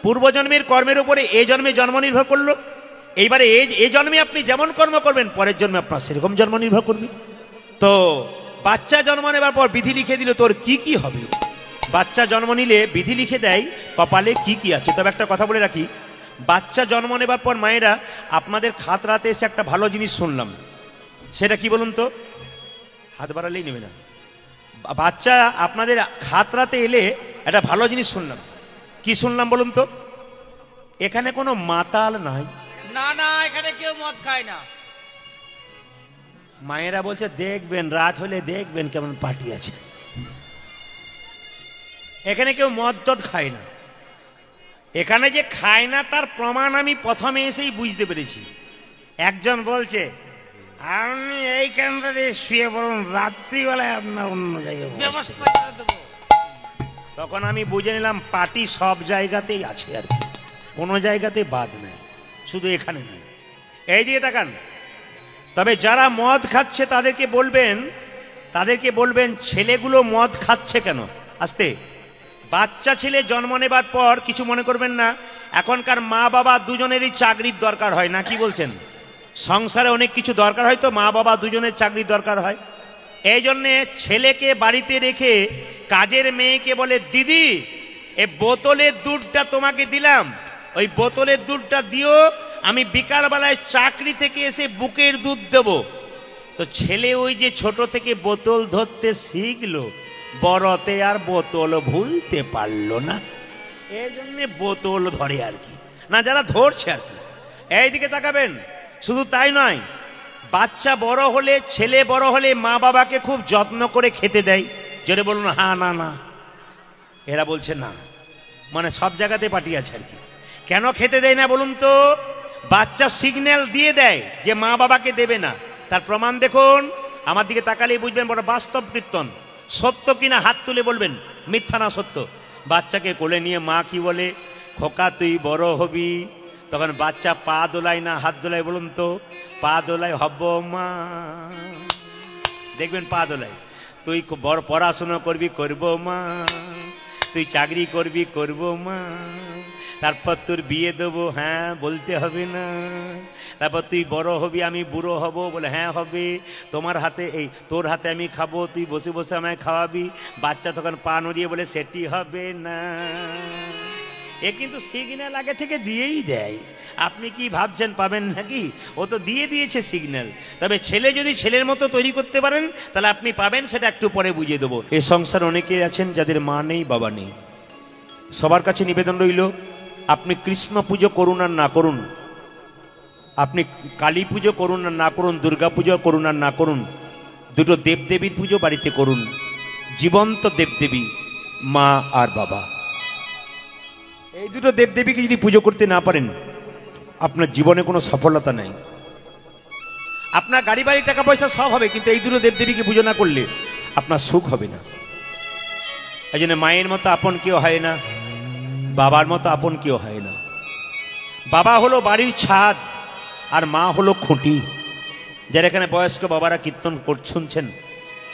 পূর্বজন্মের কর্মের উপরে এই জন্মে জন্ম নির্ভর করলো। এইবারে এই জন্মে আপনি যেমন কর্ম করবেন পরের জন্মে আপনার সেরকম জন্ম নির্ভর করবে। তো বাচ্চা জন্ম নেবার পর বিধি লিখে দিল তোর কি কি হবে। বাচ্চা জন্ম নিলে বিধি লিখে দেয় কপালে কি কি আছে। তবে একটা কথা বলে রাখি, বাচ্চা জন্ম নেবার পর মায়েরা আপনাদের খাতরাতে এসে একটা ভালো জিনিস শুনলাম, সেটা কি বলুন তো? হাত বাড়ালেই নেবে না। বাচ্চা আপনাদের খাতরাতে এলে একটা ভালো জিনিস শুনলাম। কি শুনলাম বলুন তো? এখানে কোনো মাতাল নাই। না না, এখানে কেউ মদ খায় না। মায়েরা বলছে দেখবেন রাত হলে দেখবেন কেমন পার্টি আছে। এখানে কেউ মদ টদ খায় না। এখানে যে খায় না তার প্রমাণ আমি প্রথমে এসেই বুঝতে পেরেছি। একজন বলছে আপনি এইখানটাতে শুয়ে পড়ুন, রাত্রিবেলায় আপনার অন্য জায়গায় ব্যবস্থা করে দেবো। তখন আমি বুঝে নিলাম পার্টি সব জায়গাতেই আছে আর কি, কোনো জায়গাতে বাদ নেই, শুধু এখানে নেই। এই দিকে তাকান। তবে যারা মদ খাচ্ছে তাদেরকে বলবেন ছেলেগুলো মদ খাচ্ছে কেন। আস্তে, বাচ্চা ছেলে জন্ম নেবার পর কিছু মনে করবেন না, এখনকার মা বাবা দুজনেরই চাকরির দরকার হয় না, কি বলছেন? সংসারে অনেক কিছু দরকার হয়, তো মা বাবা দুজনের চাকরির দরকার হয়। এই জন্যে ছেলেকে বাড়িতে রেখে কাজের মেয়েকে বলে দিদি এ বোতলের দুধটা তোমাকে দিলাম, ওই বোতলের দুধটা দিও, আমি বিকালবেলায় চাকরি থেকে এসে বুকের দুধ দেব। তো ছেলে ওই যে ছোট থেকে বোতল ধরতে শিখলো, বড়তে আর বোতল ভুলতে পারলো না, এই জন্য বোতল ধরে আর কি, না যারা ধরছে আর কি। এইদিকে তাকাবেন। শুধু তাই নয়, বাচ্চা বড় হলে, ছেলে বড় হলে মা বাবাকে খুব যত্ন করে খেতে দেয়। জোরে বলুন হ্যাঁ না না। এরা বলছে না, মানে সব জায়গাতে পার্টি আছে আর কি। কেন খেতে দেয় না বলুন তো? বাচ্চা সিগন্যাল দিয়ে দেয় যে মা বাবাকে দেবে না। তার প্রমাণ দেখুন, আমার দিকে তাকালেই বুঝবেন বড় বাস্তব কীর্তন। সত্য কিনা হাত তুলে বলবেন, মিথ্যা না সত্য। বাচ্চাকে কোলে নিয়ে মা কি বলে, খোকা তুই বড় হবি। তখন বাচ্চা পা দোলায় না হাত দোলায় বলুন তো? পা দোলায় হব মা, দেখবেন পা দোলায়। তুই বড় পড়াশোনা করবি, করব মা। তুই চাকরি করবি, করব মা। তারপর তোর বিয়ে দেবো, হ্যাঁ বলতে হবে না। তারপর তুই বড় হবি, আমি বুড়ো হব, বলে হ্যাঁ হবে। তোমার হাতে তোর হাতে আমি খাবো, তুই বসে বসে আমায় খাওয়াবি। বাচ্চা তখন পা নড়িয়ে বলে সেটি হবে না। এ কিন্তু সিগন্যাল আগে থেকে দিয়েই দেয়। আপনি কি ভাবছেন পাবেন নাকি? ও তো দিয়ে দিয়েছে সিগন্যাল। তবে ছেলে যদি ছেলের মতো তৈরি করতে পারেন তাহলে আপনি পাবেন, সেটা একটু পরে বুঝিয়ে দেবো। এই সংসার অনেকেই আছেন যাদের মা নেই, বাবা নেই। সবার কাছে নিবেদন রইল, আপনি কৃষ্ণ পুজো করুন আর না করুন, আপনি কালী পুজো করুন আর না করুন, দুর্গা পুজো করুন আর না করুন, দুটো দেবদেবীর পুজো বাড়িতে করুন। জীবন্ত দেবদেবী মা আর বাবা, এই দুটো দেবদেবীকে যদি পুজো করতে না পারেন আপনার জীবনে কোনো সফলতা নাই। আপনার গাড়ি বাড়ি টাকা পয়সা সব হবে, কিন্তু এই দুটো দেবদেবীকে পুজো না করলে আপনার সুখ হবে না। এই জন্য মায়ের মতো আপন কেউ হয় না, বাবার মতো আপন কেউ হয় না। বাবা হলো বাড়ির ছাদ আর মা হলো খুঁটি। যারা এখানে বয়স্ক বাবারা কীর্তন শুনছেন,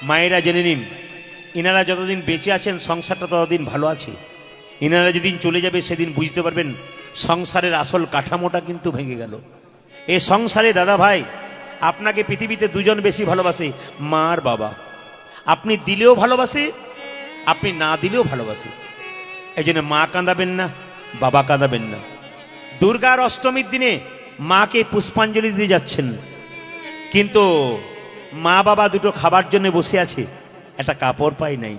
মায়েরা জেনে নিন, ইনারা যতদিন বেঁচে আছেন সংসারটা ততদিন ভালো আছে। ইনারা যেদিন চলে যাবে সেদিন বুঝতে পারবেন সংসারের আসল কাঠামোটা কিন্তু ভেঙে গেল। এই সংসারে দাদা ভাই, আপনাকে পৃথিবীতে দুজন বেশি ভালোবাসে, মা আর বাবা। আপনি দিলেও ভালোবাসে, আপনি না দিলেও ভালোবাসে। এই জন্য মা কাঁদাবেন না, বাবা কাঁদাবেন না। দুর্গার অষ্টমীর দিনে মাকে পুষ্পাঞ্জলি দিয়ে যাচ্ছেন, কিন্তু মা বাবা দুটো খাবার জন্য বসে আছে, একটা কাপড় পাই নাই।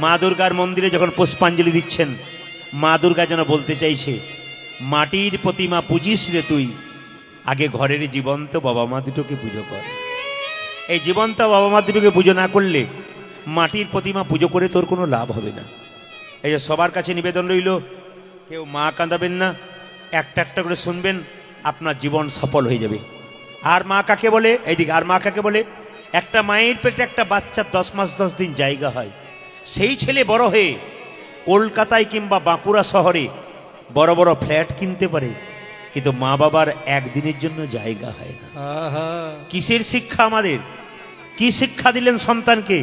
মা দুর্গার মন্দিরে যখন পুষ্পাঞ্জলি দিচ্ছেন, মা দুর্গা যেন বলতে চাইছে, মাটির প্রতিমা পুজিস রে তুই, আগে ঘরের জীবন্ত বাবা মা দুটোকে পুজো কর। এই জীবন্ত বাবা মা দুটোকে পুজো না করলে মাটির প্রতিমা পুজো করে তোর কোনো লাভ হবে না। এই যে সবার কাছে নিবেদন রইল, কেউ মা কাঁদাবেন না, একটা একটা করে শুনবেন, আপনার জীবন সফল হয়ে যাবে। আর মা কাকে বলে? এইদিকে, আর মা কাকে বলে? একটা মায়ের পেটে একটা বাচ্চার 10 মাস 10 দিন জায়গা হয়। সেই ছেলে বড় হয়ে কলকাতায় কিংবা বাঁকুড়া শহরে বড় বড় ফ্ল্যাট কিনতে পারে, কিন্তু মা বাবার একদিনের জন্য জায়গা হয় না। কিসের শিক্ষা আমাদের? কি শিক্ষা দিলেন সন্তানকে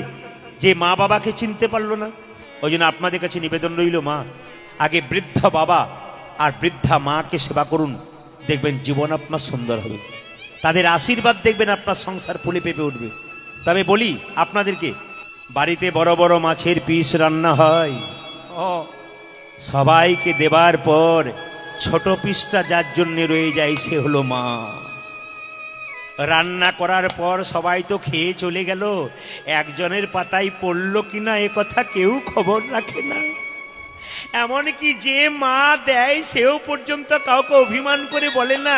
যে মা বাবাকে চিনতে পারলো না? ওই জন্য আপনাদের কাছে নিবেদন রইল, মা আগে বৃদ্ধ বাবা আর বৃদ্ধা মাকে সেবা করুন, দেখবেন জীবন আপনার সুন্দর হবে। তাদের আশীর্বাদ দেখবেন আপনার সংসার ফুলে পেঁপে উঠবে। তবে বলি আপনাদেরকে, বাড়িতে বড় বড় মাছের পিস রান্না হয়, সবাইকে দেবার পর ছোট পিসটা যার জন্য রয়ে যায় সে হলো মা। রান্না করার পর সবাই তো খেয়ে চলে গেল, একজনের পাতায় পড়লো কিনা এ কথা কেউ খবর রাখে না। এমনকি যে মা দেয় সেও পর্যন্ত কাউকে অভিমান করে বলে না,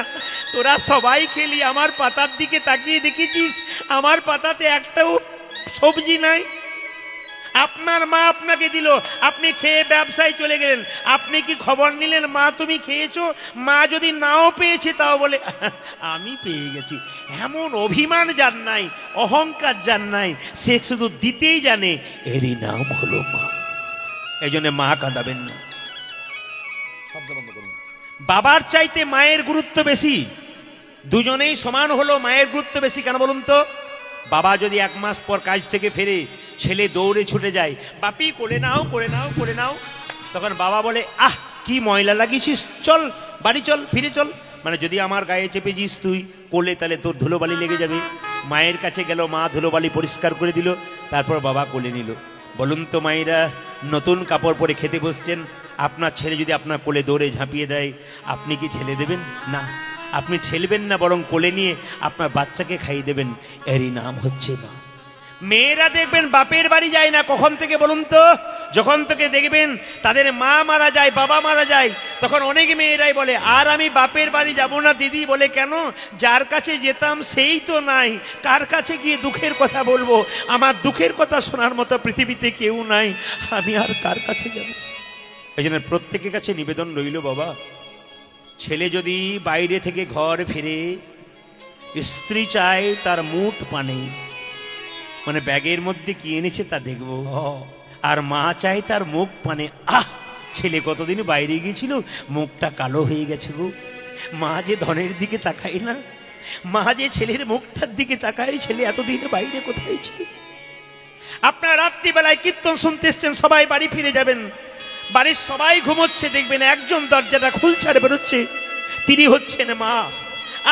তোরা সবাই খেলি, আমার পাতার দিকে তাকিয়ে দেখেছিস আমার পাতাতে একটাও সবজি নাই। আপনার মা আপনাকে দিল, আপনি খেয়ে ব্যবসায় চলে গেলেন, আপনি কি খবর নিলেন মা তুমি খেয়েছো? মা যদি নাও পেয়েছে তাও বলে আমি পেয়ে গেছি। এমন অভিমান যার নাই, অহংকার যার নাই, সে শুধু দিতেই জানে, এরই নাম হলো মা। এই জন্য মা কাঁদাবেন না। বাবার চাইতে মায়ের গুরুত্ব বেশি, দুজনেই সমান হলো, মায়ের গুরুত্ব বেশি। কেন বলুন তো? বাবা যদি 1 মাস পর কাজ থেকে ফেরে, ছেলে দৌড়ে ছুটে যায়, বাপি কোলে নাও কোলে নাও কোলে নাও, তখন বাবা বলে, আহ কি ময়লা লাগিয়েছিস, চল বাড়ি চল, ফিরে চল। মানে যদি আমার গায়ে চেপেছিস তুই কোলে, তাহলে তোর ধুলোবালি লেগে যাবে। মায়ের কাছে গেল, মা ধুলোবালি পরিষ্কার করে দিল, তারপর বাবা কোলে নিল। বলুন তো মায়েরা, নতুন কাপড় পরে খেতে বসছেন, আপনার ছেলে যদি আপনার কোলে দৌড়ে ঝাঁপিয়ে দেয়, আপনি কি ঠেলে দেবেন? না, আপনি ঠেলবেন না, বরং কোলে নিয়ে আপনার বাচ্চাকে খাইয়ে দেবেন। এরই নাম হচ্ছে মা। মেয়েরা দেখবেন বাপের বাড়ি যায় না, কখন থেকে বলুন তো? যখন থেকে দেখবেন তাদের মা মারা যায়, বাবা মারা যায়, তখন অনেক মেয়েরাই বলে, আর আমি বাপের বাড়ি যাব না দিদি। বলে কেন? যার কাছে যেতাম সেই তো নাই, কার কাছে গিয়ে দুঃখের কথা বলবো? আমার দুঃখের কথা শোনার মতো পৃথিবীতে কেউ নাই, আমি আর কার কাছে যাব? এই জন্য প্রত্যেকের কাছে নিবেদন রইল, বাবা ছেলে যদি বাইরে থেকে ঘর ফিরে, স্ত্রী চায় তার মুঠ পানে, মানে ব্যাগের মধ্যে কি এনেছে তা দেখবো, আর মা চায় তার মুখ পানে। আহ, ছেলে কতদিন বাইরে গিয়েছিল, মুখটা কালো হয়ে গেছে গো। মা যে ধনের দিকে তাকায় না, মা যে ছেলের মুখটার দিকে তাকায়, ছেলে এতদিন বাইরে কোথায় ছিল? আপনারা রাত্রিবেলায় কীর্তন শুনতে এসছেন, সবাই বাড়ি ফিরে যাবেন, বাড়ির সবাই ঘুমোচ্ছে, দেখবেন একজন দরজাটা খুলছে আর বেরোচ্ছে, তিনি হচ্ছেন মা।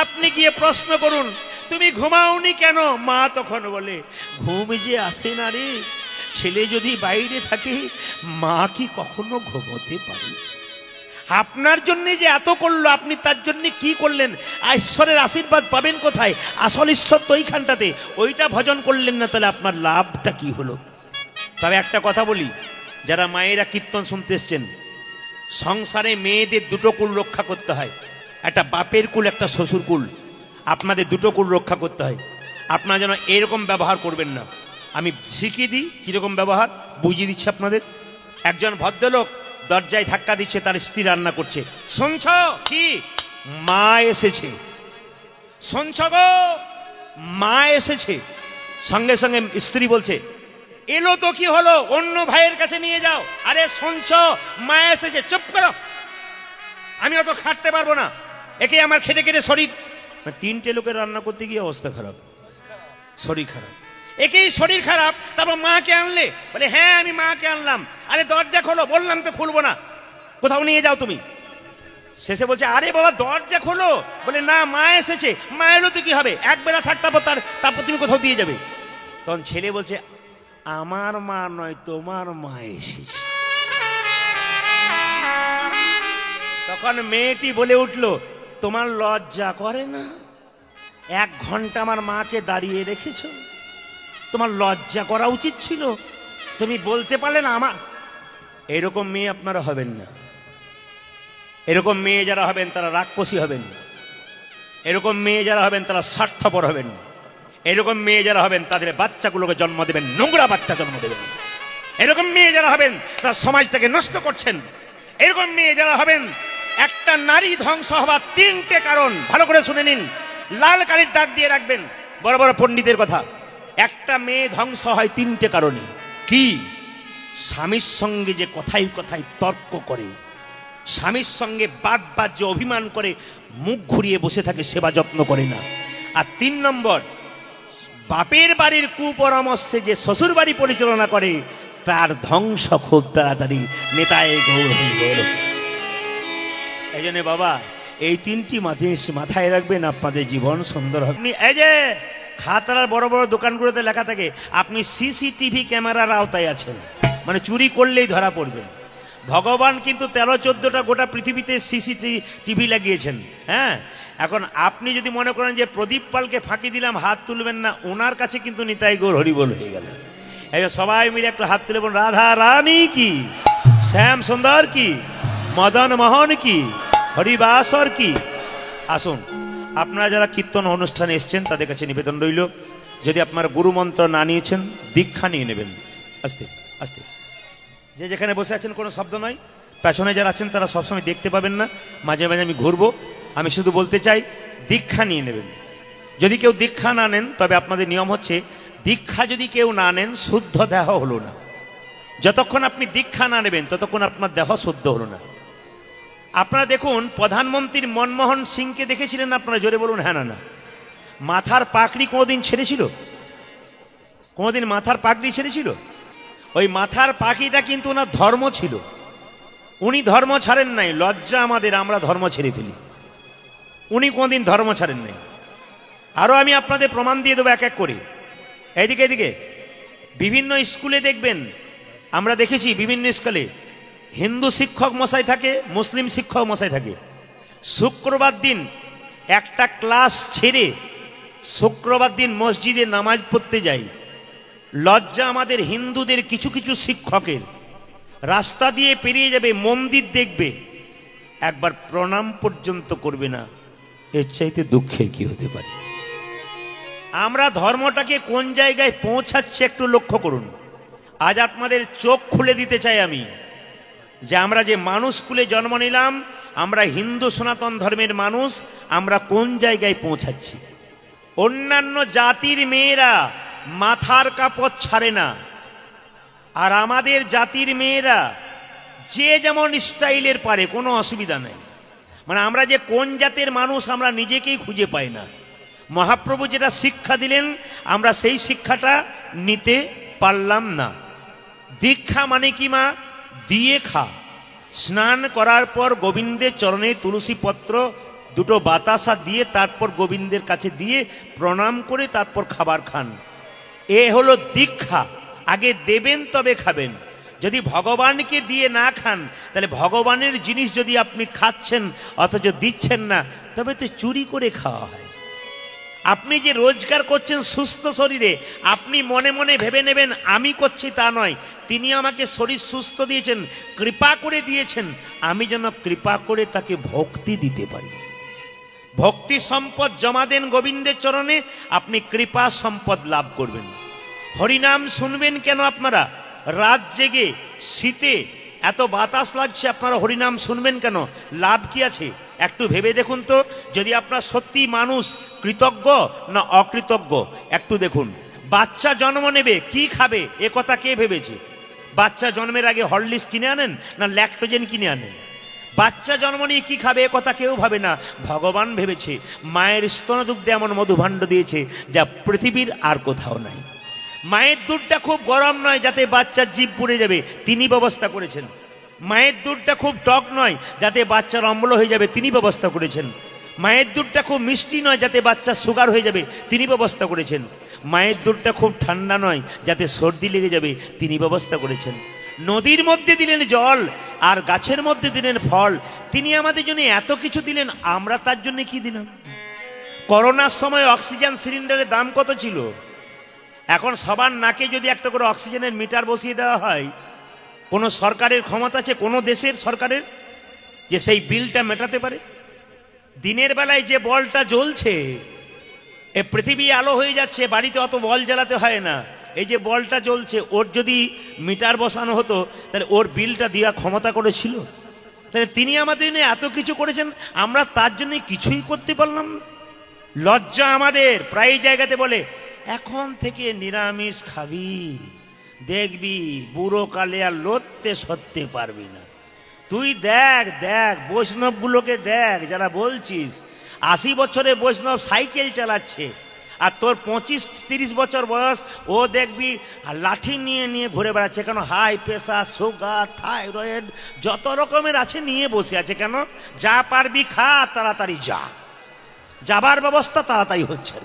আপনি গিয়ে প্রশ্ন করুন, তুমি ঘুমাওনি কেন? মা তখন বলে, ঘুম যে আসে না রে, ছেলে যদি বাইরে থাকে মা কি কখনো ঘুমোতে পারে? আপনার জন্য যে এত করলো, আপনি তার জন্য কি করলেন? ঈশ্বরের আশীর্বাদ পাবেন কোথায়? আসল ঈশ্বর তো ওইখানটাতে, ওইটা ভজন করলেন না, তাহলে আপনার লাভটা কি হলো? তবে একটা কথা বলি, যারা মায়েরা কীর্তন শুনতে এসছেন, সংসারে মেয়েদের দুটো কুল রক্ষা করতে হয়, একটা বাপের কুল, একটা শ্বশুর কুল। আপনাদের দুটো কুল রক্ষা করতে হয়। আপনারা যেন এরকম ব্যবহার করবেন না। আমি শিখিয়ে দিই কিরকম ব্যবহার, বুঝিয়ে দিচ্ছি আপনাদের। একজন ভদ্রলোক দরজায় ধাক্কা দিচ্ছে, তার স্ত্রী রান্না করছে। শুনছ কি? মা এসেছে। শুনছ গো, মা এসেছে। সঙ্গে সঙ্গে স্ত্রী বলছে, এলো তো কি হলো, অন্য ভাইয়ের কাছে নিয়ে যাও। আরে শুনছ, মা এসেছে, চুপ করো, আমি অত খাটতে পারবো না, একে আমার খেটে খেটে শরীর। তিনটে লোকের রান্না করতে গিয়ে অবস্থা খারাপ, শরীর খারাপ, একেই শরীর খারাপ, তারপর মাকে আনলে, বলে হ্যাঁ আমি মাকে আনলাম। আরে দরজা খোলো, বললাম তো খুলবো না, কোথাও নিয়ে যাও তুমি। শেষে বলছে, আরে বাবা দরজা খোলো, বলে না মা এসেছে। মা এলো তো কি হবে, এক বেলা থাক, তারপর তুমি কোথাও দিয়ে যাবে। তখন ছেলে বলছে, আমার মা নয়, তোমার মা এসেছে। তখন মেয়েটি বলে উঠল, তোমার লজ্জা করে না? 1 ঘন্টা আমার মাকে দাঁড়িয়ে রেখেছো, তোমার লজ্জা করা উচিত ছিল, তুমি বলতে পারলে না আমার। এরকম মেয়ে আপনারা হবেন না। এরকম মেয়ে যারা হবেন তারা রাক্ষসী হবেন। এরকম মেয়ে যারা হবেন তারা স্বার্থপর হবেন। এরকম মেয়ে যারা হবেন তাদের বাচ্চাগুলোকে জন্ম দেবেন, নোংরা বাচ্চা জন্ম দেবেন। এরকম মেয়ে যারা হবেন তারা সমাজটাকে নষ্ট করছেন। এরকম মেয়ে যারা হবেন, একটা নারী ধ্বংস হবার 3টে কারণ, ভালো করে শুনে নিন, লাল কালির দাগ দিয়ে রাখবেন, বড় বড় পণ্ডিতের কথা। একটা মেয়ে ধ্বংস হয় 3টে কারণে। কি? স্বামীর সঙ্গে যে কথায় কথায় তর্ক করে, স্বামীর সঙ্গে বারবার যে অভিমান করে, মুখ ঘুরিয়ে বসে থাকে, সেবা যত্ন করে না। আর 3 নম্বর, বাপের বাড়ির কুপরামর্শে যে শ্বশুর বাড়ি পরিচালনা করে, তার ধ্বংস খুব তাড়াতাড়ি। নেতায় গৌর হয়ে গেল। এই জন্য বাবা, এই 3টি মাথায় রাখবেন, আপনাদের জীবন সুন্দর হবে। এই যে খাতার বড় বড় দোকানগুলোতে লেখা থাকে, আপনি সিসিটিভি ক্যামেরার আওতায় আছেন, মানে চুরি করলেই ধরা পড়বেন। ভগবান কিন্তু 13-14টা গোটা পৃথিবীতে সিসিটিভি লাগিয়েছেন। হ্যাঁ, এখন আপনি যদি মনে করেন যে প্রদীপ পালকে ফাঁকি দিলাম, হাত তুলবেন না, ওনার কাছে কিন্তু নিতাই গৌর হরিবোল হয়ে গেল। এই সবাই মিলে একটু হাত তুলে বলুন, রাধা রানী কি, শ্যাম সুন্দর কি, মদন মোহন কি, হরিবাসর কি। আসুন, আপনারা যারা কীর্তন অনুষ্ঠানে এসছেন তাদের কাছে নিবেদন রইল, যদি আপনারা গুরু মন্ত্র না নিয়েছেন, দীক্ষা নিয়ে নেবেন। আস্তে আস্তে, যে যেখানে বসে আছেন কোনো শব্দ নয়। পেছনে যারা আছেন তারা সবসময় দেখতে পাবেন না, মাঝে মাঝে আমি ঘুরবো। আমি শুধু বলতে চাই, দীক্ষা নিয়ে নেবেন। যদি কেউ দীক্ষা না নেন, তবে আপনাদের নিয়ম হচ্ছে, দীক্ষা যদি কেউ না নেন, শুদ্ধ দেহ হলো না। যতক্ষণ আপনি দীক্ষা না নেবেন, ততক্ষণ আপনার দেহ শুদ্ধ হলো না। আপনারা দেখুন, প্রধানমন্ত্রী মনমোহন সিংকে দেখেছিলেন আপনারা? জোরে বলুন হ্যাঁ না না। মাথার পাগড়ি কোনোদিন ছেড়েছিল? কোনোদিন মাথার পাগড়ি ছেড়েছিল? ওই মাথার পাগড়িটা কিন্তু ওনার ধর্ম ছিল। উনি ধর্ম ছাড়েন নাই। লজ্জা আমাদের, আমরা ধর্ম ছেড়ে ফেলি। উনি কোনোদিন ধর্ম ছাড়েন নাই। আরো আমি আপনাদের প্রমাণ দিয়ে দেবো এক এক করে। এদিকে এদিকে বিভিন্ন স্কুলে দেখবেন, আমরা দেখেছি বিভিন্ন স্কুলে হিন্দু শিক্ষক মশাই থাকে, মুসলিম শিক্ষক মশাই থাকে। শুক্রবার দিন একটা ক্লাস ছেড়ে শুক্রবার দিন মসজিদে নামাজ পড়তে যাই। লজ্জা আমাদের হিন্দুদের কিছু কিছু শিক্ষকের। রাস্তা দিয়ে পেরিয়ে যাবে, মন্দির দেখবে, একবার প্রণাম পর্যন্ত করবে না। এর চাইতে দুঃখের কি হতে পারে? আমরা ধর্মটাকে কোন জায়গায় পৌঁছাচ্ছে একটু লক্ষ্য করুন। আজ আপনাদের চোখ খুলে দিতে চাই আমি, যে আমরা যে মানুষ কুলে জন্ম নিলাম, আমরা হিন্দু সনাতন ধর্মের মানুষ, আমরা কোন জায়গায় পৌঁছাচ্ছি। অন্যান্য জাতির মেয়েরা মাথার কাপড় ছাড়ে না, আর আমাদের জাতির মেয়েরা যে যেমন স্টাইলের পারে, কোনো অসুবিধা নেই। মানে আমরা যে কোন জাতের মানুষ আমরা নিজেকেই খুঁজে পাই না। মহাপ্রভু যেটা শিক্ষা দিলেন, আমরা সেই শিক্ষাটা নিতে পারলাম না। দীক্ষা মানে কি মা? দিয়ে খা। স্নান করার পর গোবিন্দের চরণে তুলসী পত্র দুটো বাতাসা দিয়ে তারপর গোবিন্দের কাছে দিয়ে প্রণাম করে তারপর খাবার খান। এ হলো দীক্ষা। আগে দেবেন তবে খাবেন। যদি ভগবানকে দিয়ে না খান তাহলে ভগবানের জিনিস যদি আপনি খাচ্ছেন অথচ দিচ্ছেন না, তবে তো চুরি করে খাওয়া হয়। আপনি যে রোজগার করছেন সুস্থ শরীরে, আপনি মনে মনে ভেবে নেবেন আমি করছি, তা নয়। তিনি আমাকে শরীর সুস্থ দিয়েছেন, কৃপা করে দিয়েছেন, আমি যেন কৃপা করে তাকে ভক্তি দিতে পারি। ভক্তি সম্পদ জমা দেন গোবিন্দের চরণে, আপনি কৃপা সম্পদ লাভ করবেন। হরিনাম শুনবেন কেন আপনারা? রাত জেগে শীতে এত বাতাস লাগছে, আপনারা হরিনাম শুনবেন কেন? লাভ কি আছে? একটু ভেবে দেখুন তো। যদি আপনার সত্যি মানুষ কৃতজ্ঞ না অকৃতজ্ঞ একটু দেখুন। বাচ্চা জন্ম নেবে, কি খাবে এ কথা কে ভেবেছে? বাচ্চা জন্মের আগে হরলিক্স কিনে আনেন না ল্যাকটোজেন কিনে আনেন? বাচ্চা জন্ম নিয়ে কি খাবে এ কথা কেউ ভাবে না। ভগবান ভেবেছে মায়ের স্তনদুগ্ধে এমন মধুভাণ্ড দিয়েছে যা পৃথিবীর আর কোথাও নাই। মায়ের দুধটা খুব গরম নয় যাতে বাচ্চার জিভ পুড়ে যাবে, তিনি ব্যবস্থা করেছেন। মায়ের দুধটা খুব টক নয় যাতে বাচ্চার অম্ল হয়ে যাবে, তিনি ব্যবস্থা করেছেন। মায়ের দুধটা খুব মিষ্টি নয় যাতে বাচ্চার সুগার হয়ে যাবে, তিনি ব্যবস্থা করেছেন। মায়ের দুধটা খুব ঠান্ডা নয় যাতে সর্দি লেগে যাবে, তিনি ব্যবস্থা করেছেন। নদীর মধ্যে দিলেন জল আর গাছের মধ্যে দিলেন ফল। তিনি আমাদের জন্য এত কিছু দিলেন, আমরা তার জন্য কি দিলাম? করোনার সময় অক্সিজেন সিলিন্ডারের দাম কত ছিল? এখন সবার নাকে যদি একটা করে অক্সিজেনের মিটার বসিয়ে দেওয়া হয়, কোনো সরকারের ক্ষমতা আছে, কোনো দেশের সরকারের, যে সেই বিলটা মেটাতে পারে? দিনের বেলায় যে বলটা জ্বলছে, এ পৃথিবী আলো হয়ে যাচ্ছে, বাড়িতে অত বল জ্বালাতে হয় না। এই যে বলটা জ্বলছে, ওর যদি মিটার বসানো হতো তাহলে ওর বিলটা দেওয়া ক্ষমতা করেছিল। তাহলে তিনি আমাদের জন্য এত কিছু করেছেন, আমরা তার জন্য কিছুই করতে পারলাম না। লজ্জা আমাদের। প্রায় জায়গাতে বলে এখন থেকে নিরামিষ খাবি, দেখবি বুড়ো কালে আর লড়তে সরতে পারবি না। তুই দেখ দেখ বৈষ্ণবগুলোকে দেখ, যারা বলছিস 80 বছরে বৈষ্ণব সাইকেল চালাচ্ছে, আর তোর 25-30 বছর বয়স, ও দেখবি লাঠি নিয়ে নিয়ে ঘুরে বেড়াচ্ছে। কেন? হাই প্রেশার, সুগার, থাইরয়েড যত রকমের আছে নিয়ে বসে আছে। কেন? যা পারবি খা, তাড়াতাড়ি যা, যাবার ব্যবস্থা তাড়াতাড়ি হচ্ছে।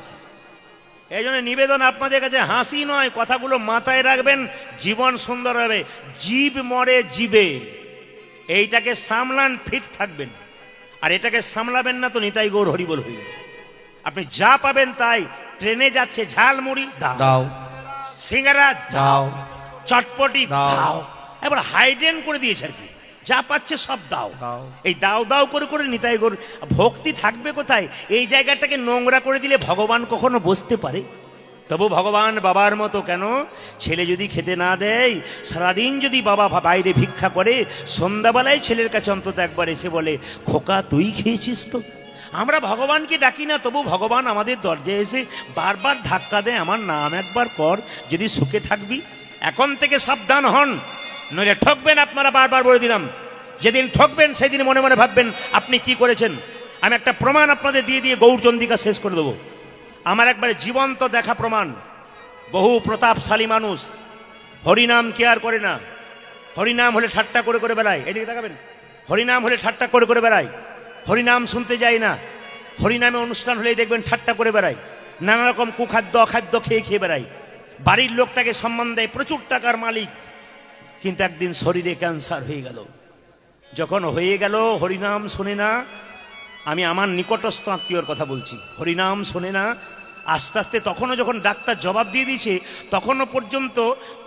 এই জন্য নিবেদন আপনাদের কাছে, হাসি নয়, কথাগুলো মাথায় রাখবেন, জীবন সুন্দর হবে। জীব মরে জীবে, এইটাকে সামলান, ফিট থাকবেন। আর এটাকে সামলাবেন না তো নিতাই গৌর হরিবল হইবে। আপনি যা পাবেন তাই। ট্রেনে যাচ্ছে, ঝালমুড়ি দাও, সিঙ্গারা দাও, চটপটি দাও, এবার হাইডেন করে দিয়েছে আর কি, যা পাচ্ছে সব দাও। এই দাও দাও করে করে নিতাই গৌর। ভক্তি থাকবে কোথায়? এই জায়গাটাকে নোংরা করে দিলে ভগবান কখনো বসতে পারে? তবু ভগবান বাবার মতো কেন? ছেলে যদি খেতে না দেয়, সারাদিন যদি বাবা বাইরে ভিক্ষা করে, সন্ধ্যাবেলায় ছেলের কাছে অন্তত একবার এসে বলে, খোকা তুই খেয়েছিস তো? আমরা ভগবানকে ডাকি না, তবু ভগবান আমাদের দরজায় এসে বারবার ধাক্কা দেয়, আমার নাম একবার কর, যদি সুখে থাকবি। এখন থেকে সাবধান হন, নইলে ঠকবেন আপনারা। বারবার বলে দিলাম, যেদিন ঠকবেন সেদিন মনে মনে ভাববেন আপনি কি করেছেন। আমি একটা প্রমাণ আপনাদের দিয়ে দিয়ে গৌরচন্দ্রিকা শেষ করে দেবো। আমার একবারে জীবন্ত দেখা প্রমাণ। বহু প্রতাপশালী মানুষ হরিনাম কেয়ার করে না। হরিনাম হলে ঠাট্টা করে করে বেড়ায়। এদিকে তাকাবেন, হরিনাম হলে ঠাট্টা করে করে বেড়ায়। হরিনাম শুনতে যায় না। হরিনামে অনুষ্ঠান হলেই দেখবেন ঠাট্টা করে বেড়ায়, নানা রকম কুখাদ্য অখাদ্য খেয়ে খেয়ে বেড়ায়। বাড়ির লোক তাকে সম্মান দেয়, প্রচুর টাকার মালিক, কিন্তু একদিন শরীরে ক্যান্সার হয়ে গেল। যখন হয়ে গেল, হরিনাম শোনে না। আমি আমার নিকটস্থ আত্মীয়র কথা বলছি, হরিনাম শোনে না। আস্তে আস্তে তখনও যখন ডাক্তার জবাব দিয়ে দিয়েছে, তখনও পর্যন্ত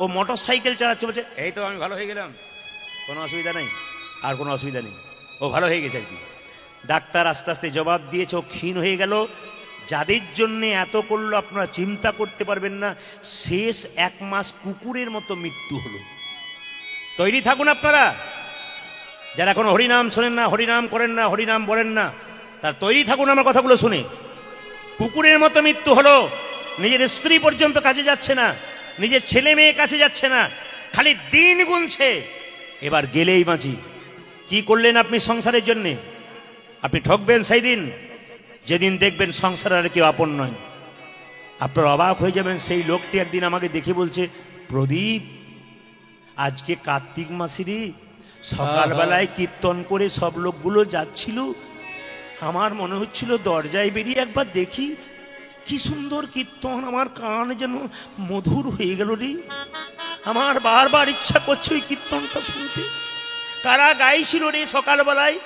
ও মোটর সাইকেল চালাচ্ছে, বলছে এই তো আমি ভালো হয়ে গেলাম, কোনো অসুবিধা নেই, আর কোনো অসুবিধা নেই, ও ভালো হয়ে গেছে আর কি। ডাক্তার আস্তে আস্তে জবাব দিয়েছে, ও ক্ষীণ হয়ে গেল। যাদের জন্য এত করলো আপনারা চিন্তা করতে পারবেন না। শেষ 1 মাস কুকুরের মতো মৃত্যু হলো। তৈরি থাকুন আপনারা, যারা এখন হরিনাম শোনেন না, হরিনাম করেন না, হরিনাম বলেন না, তার তৈরি থাকুন আমার কথাগুলো শুনে। কুকুরের মতো মৃত্যু হলো। নিজের স্ত্রী পর্যন্ত কাছে যাচ্ছে না, নিজের ছেলে মেয়ে কাছে যাচ্ছে না, খালি দিন গুনছে, এবার গেলেই বাঁচি। কি করলেন আপনি সংসারের জন্যে? আপনি ঠকবেন সেই দিন, যেদিন দেখবেন সংসার আর কেউ আপন নয়। আপনার অবাক হয়ে যাবেন। সেই লোকটি একদিন আমাকে দেখে বলছে, প্রদীপ, আজকে কার্তিক মাসেরই সকালবেলায় কীর্তন করে সব লোকগুলো যাচ্ছিল, আমার মনে হচ্ছিল দরজায় বেরিয়ে একবার দেখি কি সুন্দর কীর্তন, আমার কান যেন মধুর হয়ে গেল রে। আমার বারবার ইচ্ছা করছে ওই কীর্তনটা শুনতে। কারা গাইছিল রে সকালবেলায়?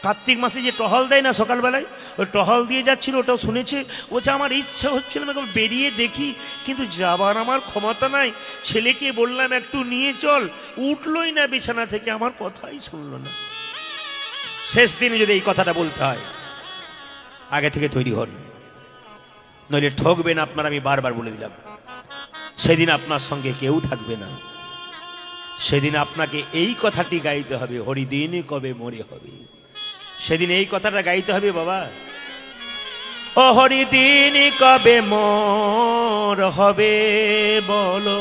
কার্তিক মাসে যে টহল দেয় না সকালবেলায়, ওই টহল দিয়ে যাচ্ছিল, ওটাও শুনেছে। বলছে আমার ইচ্ছা হচ্ছিল না বেরিয়ে দেখি, কিন্তু যাবার আমার ক্ষমতা নাই। ছেলেকে বললাম একটু নিয়ে চল, উঠলই না বিছানা থেকে, আমার কথাই শুনলো না। শেষ দিনে যদি এই কথাটা বলতে হয়, আগে থেকে তৈরি হন, নইলে ঠকবেন আপনার। আমি বারবার বলে দিলাম, সেদিন আপনার সঙ্গে কেউ থাকবে না। সেদিন আপনাকে এই কথাটি গাইতে হবে, হরিদিন কবে মরে হবে। সেদিন এই কথাটা গাইতে হবে বাবা। ও হরিদিন কবে মোর হবে বলো,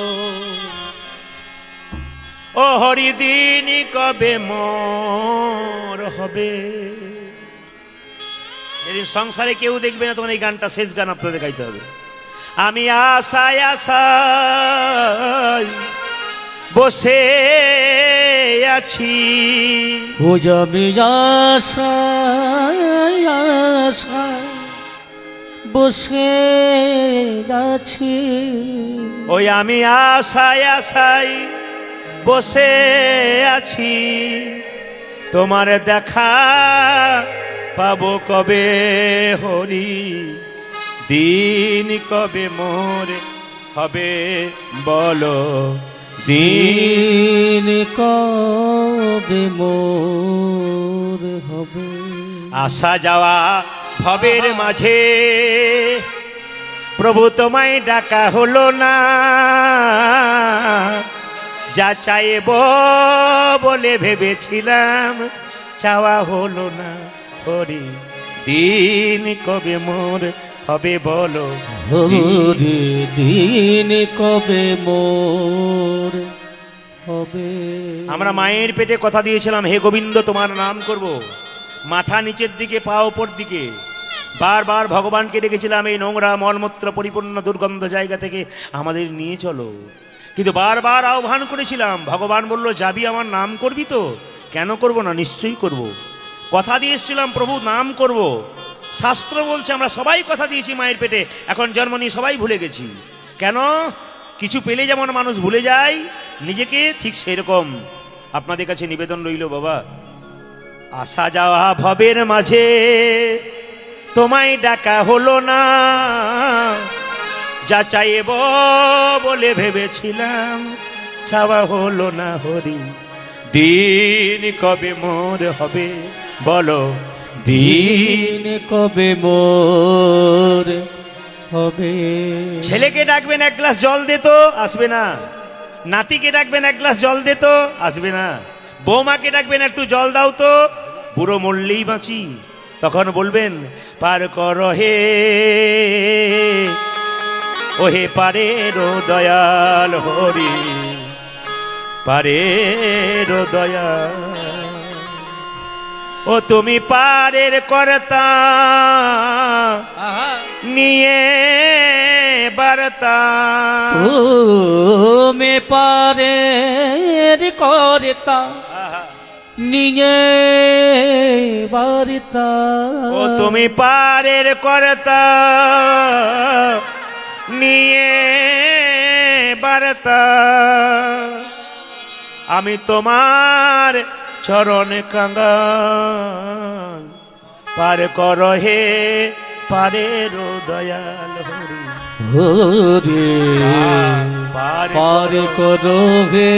ও হরিদিন কবে মোর হবে। যেদিন সংসারে কেউ দেখবে না, তখন এই গানটা শেষ গান আপনাদের গাইতে হবে। আমি আশায় আশায় বসে আছি, ও যাবে আশায় আশায় বসে আছি, ওই আমি আশায় আশায় বসে আছি, তোমার দেখা পাবো কবে হরি, দিন কবে মোরে হবে বলো, দিন কবে মোর হবে। আসা যাওয়া ভবের মাঝে প্রভু তোমায় ডাকা হলো না, যা চাইব বলে ভেবেছিলাম চাওয়া হলো না হরি, দিন কবে মোর হবে বলো, হরি দিন কবে মোর হবে। আমরা মায়ের পেটে কথা দিয়েছিলাম, হে গোবিন্দ তোমার নাম করব, মাথা নিচের দিকে পা ওপর দিকে, বারবার ভগবানকে ডেকেছিলাম এই নোংরা মলমূত্র পরিপূর্ণ দুর্গন্ধ জায়গা থেকে আমাদের নিয়ে চলো। কিন্তু বারবার আহ্বান করেছিলাম, ভগবান বলল যাবি আমার নাম করবি তো? কেন করব না, নিশ্চয়ই করব। কথা দিয়ে এসেছিলাম প্রভু নাম করব। শাস্ত্র বলছে আমরা সবাই কথা দিয়েছি মায়ের পেটে, এখন জন্ম নিয়ে সবাই ভুলে গেছি। কেন? কিছু পেলে যেমন মানুষ ভুলে যায় নিজেকে, ঠিক সেরকম আপনাদের কাছে নিবেদন রইল বাবা, আসা যাওয়া ভবের মাঝে তোমায় ডাকা হলো না, যা চাইব বলে ভেবেছিলাম চাওয়া হলো না হরি, দিন কবে মোর হবে বলো, দিন কবে মোর হবে। ছেলেকে ডাকবেন এক গ্লাস জল দে তো, আসবে না। নাতিকে ডাকবেন এক গ্লাস জল দে তো, আসবে না। বৌমাকে ডাকবেন একটু জল দাও তো, বুড়ো মরলেই বাঁচি। তখন বলবেন পার কর হে ওহে পারেরো দয়াল হরি, পারেরো দয়াল। ও তুমি পারের কর্তা আহা নিয়ে বার্তা, তুমি পারের কর্তা নিয়ে বার্তা, ও তুমি পারের কর্তা নিয়ে বার্তা, আমি তোমার চরণ কাঙ্গাল, পার কর হে পারেরো দয়াল হরি, হরে পার করো হে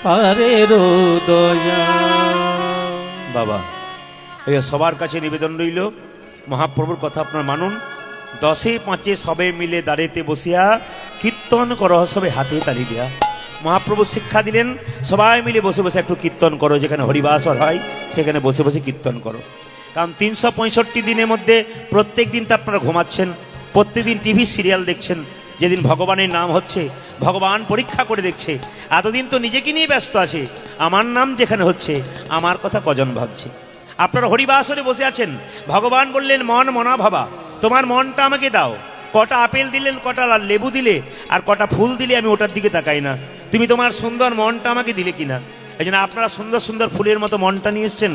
পারেরো দয়া। বাবা এই সবার কাছে নিবেদন রইল, মহাপ্রভুর কথা আপনার মানুন। 10-5 সবে মিলে দাঁড়িতে বসিয়া কীর্তন করো, সবে হাতে তালি দেয়া। মহাপ্রভু শিক্ষা দিলেন সবাই মিলে বসে বসে একটু কীর্তন করো, যেখানে হরিবাসর হয় সেখানে বসে বসে কীর্তন করো। কারণ 365 দিনের মধ্যে প্রত্যেক দিন তো আপনারা ঘুমাচ্ছেন, প্রত্যেকদিন টিভি সিরিয়াল দেখছেন, যেদিন ভগবানের নাম হচ্ছে ভগবান পরীক্ষা করে দেখছে। এতদিন তো নিজেকে নিয়ে ব্যস্ত আছে, আমার নাম যেখানে হচ্ছে আমার কথা কজন ভাবছে। আপনারা হরিবাসরে বসে আছেন, ভগবান বললেন মন মনা ভাবা, তোমার মনটা আমাকে দাও। কটা আপেল দিলেন, কটা লেবু দিলে, আর কটা ফুল দিলে, আমি ওটার দিকে তাকাই না। তুমি তোমার সুন্দর মনটা আমাকে দিলে কিনা। এই জন্য আপনারা সুন্দর সুন্দর ফুলের মতো মনটা নিয়ে এসছেন।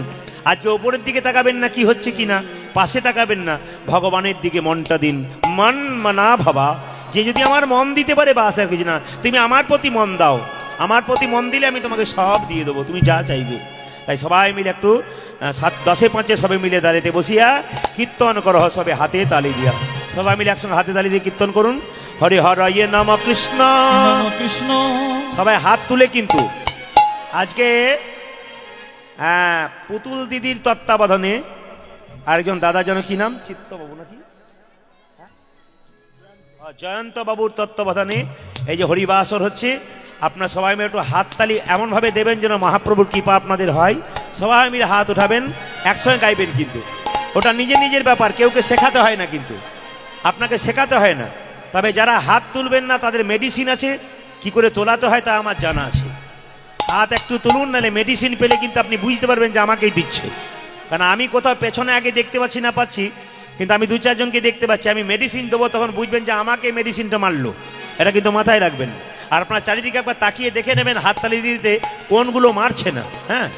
আজকে ওপরের দিকে তাকাবেন না কি হচ্ছে কিনা, পাশে তাকাবেন না, ভগবানের দিকে মনটা দিন। মন মানা ভাবা, যে যদি আমার মন দিতে পারে বাস, আর কিছু না। তুমি আমার প্রতি মন দাও, আমার প্রতি মন দিলে আমি তোমাকে সব দিয়ে দেবো, তুমি যা চাইবে। তাই সবাই মিলে একটু 10-5 সবাই মিলে দাঁড়িয়ে বসিয়া কীর্তন করো, সবে হাতে তালি দিয়া। সবাই মিলে একসঙ্গে হাতে তালি দিয়ে কীর্তন করুন। হরে হরে নম কৃষ্ণ কৃষ্ণ। সবাই হাত তুলে। কিন্তু আজকে পুতুল দিদির তত্ত্বাবধানে আরেকজন দাদা, যেন কি নাম, চিত্তবাবু নাকি, জয়ন্ত বাবুর তত্ত্বাবধানে এই যে হরিবাসর হচ্ছে। আপনার সবাই মিলে একটু হাততালি এমনভাবে দেবেন যেন মহাপ্রভুর কৃপা আপনাদের হয়। সবাই মিলে হাত উঠাবেন, একসঙ্গে গাইবেন। কিন্তু ওটা নিজের নিজের ব্যাপার, কেউকে শেখাতে হয় না, কিন্তু আপনাকে শেখাতে হয় না। তবে যারা হাত তুলবেন না তাদের মেডিসিন আছে, কি করে তোলাতে হয় তা আমার জানা আছে। হাত একটু তুলুন, নাহলে মেডিসিন পেলে কিন্তু আপনি বুঝতে পারবেন যে আমাকেই দিচ্ছে। কারণ আমি কোথাও পেছনে আগে দেখতে পাচ্ছি না পাচ্ছি, কিন্তু আমি 2-4 জনকে দেখতে পাচ্ছি। আমি মেডিসিন দেবো, তখন বুঝবেন যে আমাকে মেডিসিনটা মারলো। এটা কিন্তু মাথায় রাখবেন। আর আপনার চারিদিকে একবার তাকিয়ে দেখে নেবেন হাততালি দিতে কোনগুলো মারছে না। হ্যাঁ,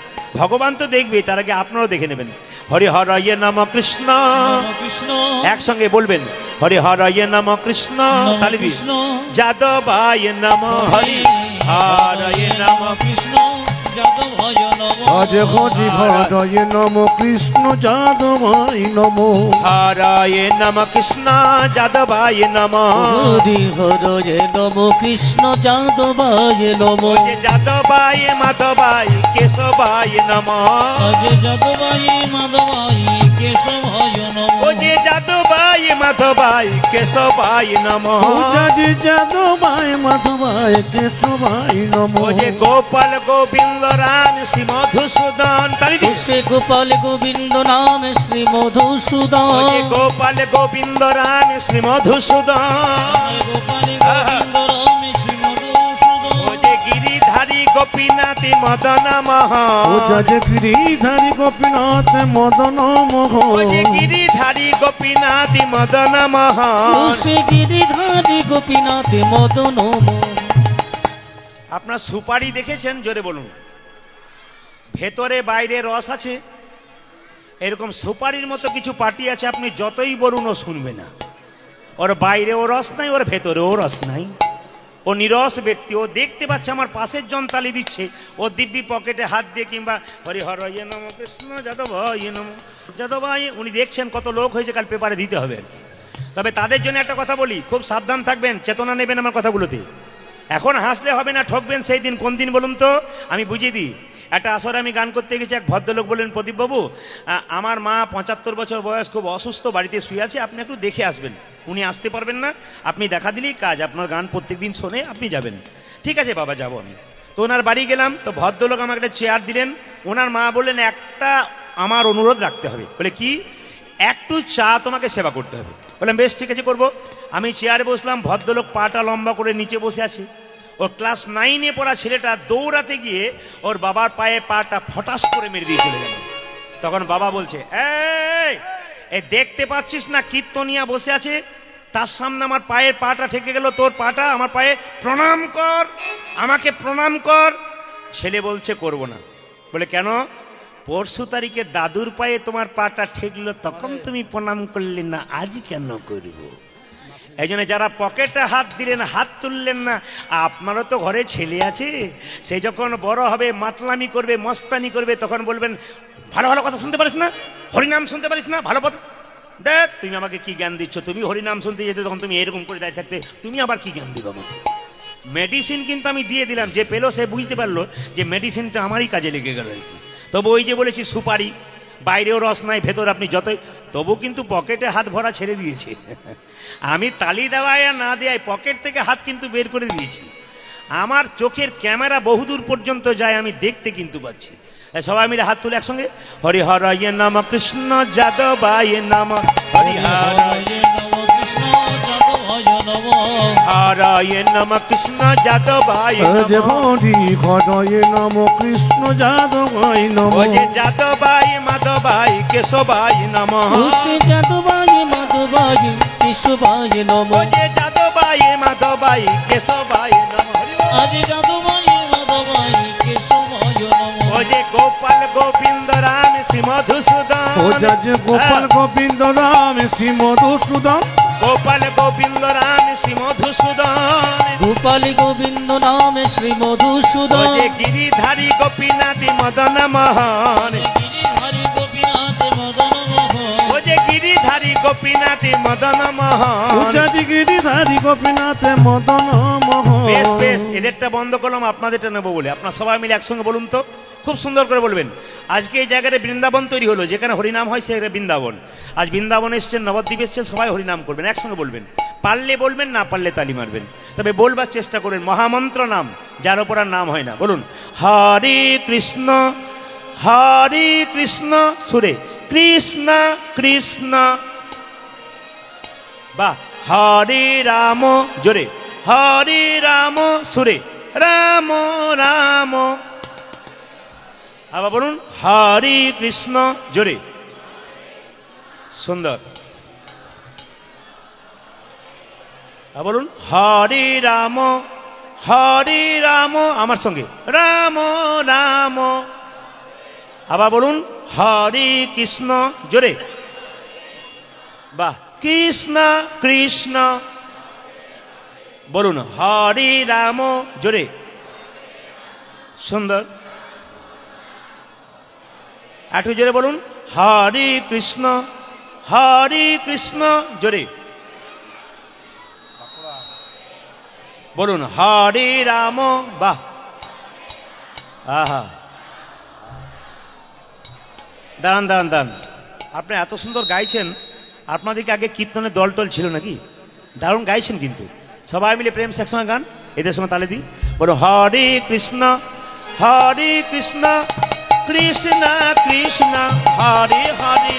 ভগবান তো দেখবে, তার আগে আপনারাও দেখে নেবেন। হরে হরে নম কৃষ্ণ কৃষ্ণ। একসঙ্গে বলবেন, হরে হরে নম কৃষ্ণ। তালি দিন। যাদবায় নম হরি হরে নম কৃষ্ণ। যাদবায় নম। হরে হরি হরে নম কৃষ্ণ যাদবায় নম। হরে নম কৃষ্ণ যাদবায় নম। হরি হরে নম কৃষ্ণ যাদবায় নম। যে যাদবায় মাধবায় কেশবায় নম। অজে যাদবায় মাধবায় কেশবায় নম। ও যে যাদবায় মাধবায় কেশবায় নম। যে যাদবায় মাধবায় কেশবায় নম। ও যে গোপাল গোবিন্দ রাম শ্রী মধুসূদন। তালি দিন। সে গোপাল গোবিন্দ নাম শ্রী ও মধুসূদন। যে গোপাল গোবিন্দ রাম শ্রী মধুসূদন। গোপাল গোবিন্দ রাম শ্রী মধুসূদন। ও যে গিরিধারী গোপীনাথ মদন মোহন। ও যে গিরিধারী গোপীনাথ মদন মোহন। ও যে গিরিধারী গোপীনাথ মদন মোহন। সে গিরিধারী গোপীনাথ মদন মোহন। আপনার সুপারি দেখেছেন? জোরে বলুন। ভেতরে বাইরে রস আছে। এরকম সুপারির মতো কিছু পার্টি আছে, আপনি যতই বলুন ও শুনবে না। ওর বাইরেও রস নাই, ওর ভেতরেও রস নাই। ও নিরস ব্যক্তি। ও দেখতে পাচ্ছে আমার পাশের জন তালি দিচ্ছে, ও দিব্যি পকেটে হাত দিয়ে কিংবা হরি হরে নম কৃষ্ণ যাদবায় নম যাদবায়, উনি দেখছেন কত লোক হয়েছে, কাল পেপারে দিতে হবে আর কি। তবে তাদের জন্য একটা কথা বলি, খুব সাবধান থাকবেন, চেতনা নেবেন আমার কথাগুলোতে। এখন হাসলে হবে না, ঠকবেন সেই দিন। কোন দিন বলুন তো, আমি বুঝিয়ে দিই। একটা আসরে আমি গান করতে গেছি, এক ভদ্রলোক বললেন, প্রদীপবাবু আমার মা 75 বছর বয়স, খুব অসুস্থ, বাড়িতে শুয়ে আছে, আপনি একটু দেখে আসবেন। উনি আসতে পারবেন না, আপনি দেখা দিলেই কাজ। আপনার গান প্রত্যেক দিন শোনে, আপনি যাবেন। ঠিক আছে বাবা, যাবো আমি। তো ওনার বাড়ি গেলাম, তো ভদ্রলোক আমাকে একটা চেয়ার দিলেন। ওনার মা বললেন, একটা আমার অনুরোধ রাখতে হবে। বলে কি? একটু চা তোমাকে সেবা করতে হবে। বললাম বেশ, ঠিক আছে, করবো। আমি চেয়ারে বসলাম, ভদ্রলোক পাটা লম্বা করে নিচে বসে আছে। ওর ক্লাস 9-এ পড়া ছেলেটা দৌড়াতে গিয়ে ওর বাবার পায়ে পাটা ফটাস করে মেরে দিয়ে চলে গেল। তখন বাবা বলছে, এই দেখতে পাচ্ছিস না কীর্তনিয়া বসে আছে, তার সামনে আমার পায়ের পাটা ঠেকে গেল, তোর পাটা আমার পায়ে, প্রণাম কর, আমাকে প্রণাম কর। ছেলে বলছে করব না। বলে কেন? পরশু তারিখে দাদুর পায়ে তোমার পাটা ঠেকলো, তখন তুমি প্রণাম করলে না, আজ কেন করব? এই জন্য যারা পকেটে হাত দিলেন, হাত তুললেন না, আপনারও তো ঘরে ছেলে আছে, সে যখন বড় হবে, মাতলামি করবে, মস্তানি করবে, তখন বলবেন, ভালো ভালো কথা শুনতে পারিস না, হরিনাম শুনতে পারিস না, ভালো কথা। দেখ তুমি আমাকে কি জ্ঞান দিচ্ছ? তুমি হরিনাম শুনতে যেতে তখন তুমি এরকম করে দাঁড়িয়ে থাকতে, তুমি আবার কি জ্ঞান দিবে আমাকে? মেডিসিন কিন্তু আমি দিয়ে দিলাম, যে পেলো সে বুঝতে পারলো যে মেডিসিনটা আমারই কাজে লেগে গেল আর কি। তবে ওই যে বলেছি সুপারি, বাইরেও রস নাই, ভেতর আপনি যতই, তবু কিন্তু পকেটে হাত ভরা ছেড়ে দিয়েছে। আমি তালি দেওয়ায় আর না দেওয়ায় পকেট থেকে হাত কিন্তু বের করে দিয়েছি। আমার চোখের ক্যামেরা বহুদূর পর্যন্ত যায়, আমি দেখতে কিন্তু পাচ্ছি। সবাই মিলে হাত তুলে একসঙ্গে, হরি হরে নম কৃষ্ণ যাদবায় নম। হরি হরে নম কৃষ্ণ যাদবায় নম। হরে নম কৃষ্ণ যাদবায় যে নম। হরি হরে নম কৃষ্ণ যাদবায় নম। ও যে যাদবায় মাধবায় কেশবায় নম। সে যাদবায় মাধবায় যাদবাই কেশবায় নম ও যে যাদবাই মাধবাই কেশবাই নম হরি বল। আজ যাদবাই মাধবাই কেশবায় নম ও যে গোপাল গোবিন্দ রাম শ্রী মধুসূদন ও যাজ গোপাল গোবিন্দ রাম শ্রী মধুসূদন গোপাল গোবিন্দ রাম শ্রী মধুসূদন গোপাল গোবিন্দ নাম শ্রী ও মধুসূদন যে গিরিধারী গোপীনাথ মদন মোহন গিরিধারী গোপীনাথ মদন মোহন ও যে গিরিধারী গোপীনাথ মদন ও মোহন যাজ গিরিধারী গোপীনাথ মদন মোহন বেশ বেশ এদেরটা বন্ধ করলাম আপনাদেরটা নেবো বলে আপনার সবাই মিলে একসঙ্গে বলুন তো খুব সুন্দর করে বলবেন আজকে এই জায়গায় বৃন্দাবন তৈরি হলো যেখানে হরিনাম হয় সেখানে বৃন্দাবন আজ বৃন্দাবন এসছেন নবদ্বীপ এসছেন সবাই হরিনাম করবেন একসঙ্গে বলবেন পারলে বলবেন না পারলে তালি মারবেন তবে বলবার চেষ্টা করবেন মহামন্ত্র নাম যার ওপর আর নাম হয় না বলুন হরে কৃষ্ণ সুরে কৃষ্ণ কৃষ্ণ বা হরে রাম জোরে হরে রাম সুরে রাম রাম আবার বলুন হরে কৃষ্ণ জোরে সুন্দর আবার বলুন হরে রাম আমার সঙ্গে রাম রাম আবার বলুন হরে কৃষ্ণ জোরে বাহ কৃষ্ণ কৃষ্ণ বলুন হরে রাম জোরে সুন্দর একটু জোরে বলুন হরে কৃষ্ণ জোরে বলুন হরে রাম বাহ আহা দাঁড়ান আপনি এত সুন্দর গাইছেন আপনাদেরকে আগে কীর্তনের দল টল ছিল নাকি দারুণ গাইছেন কিন্তু সবাই মিলে প্রেম একসঙ্গে গান এদের সঙ্গে তালে দিই বলো হরে কৃষ্ণ কৃষ্ণ কৃষ্ণ হরে হরে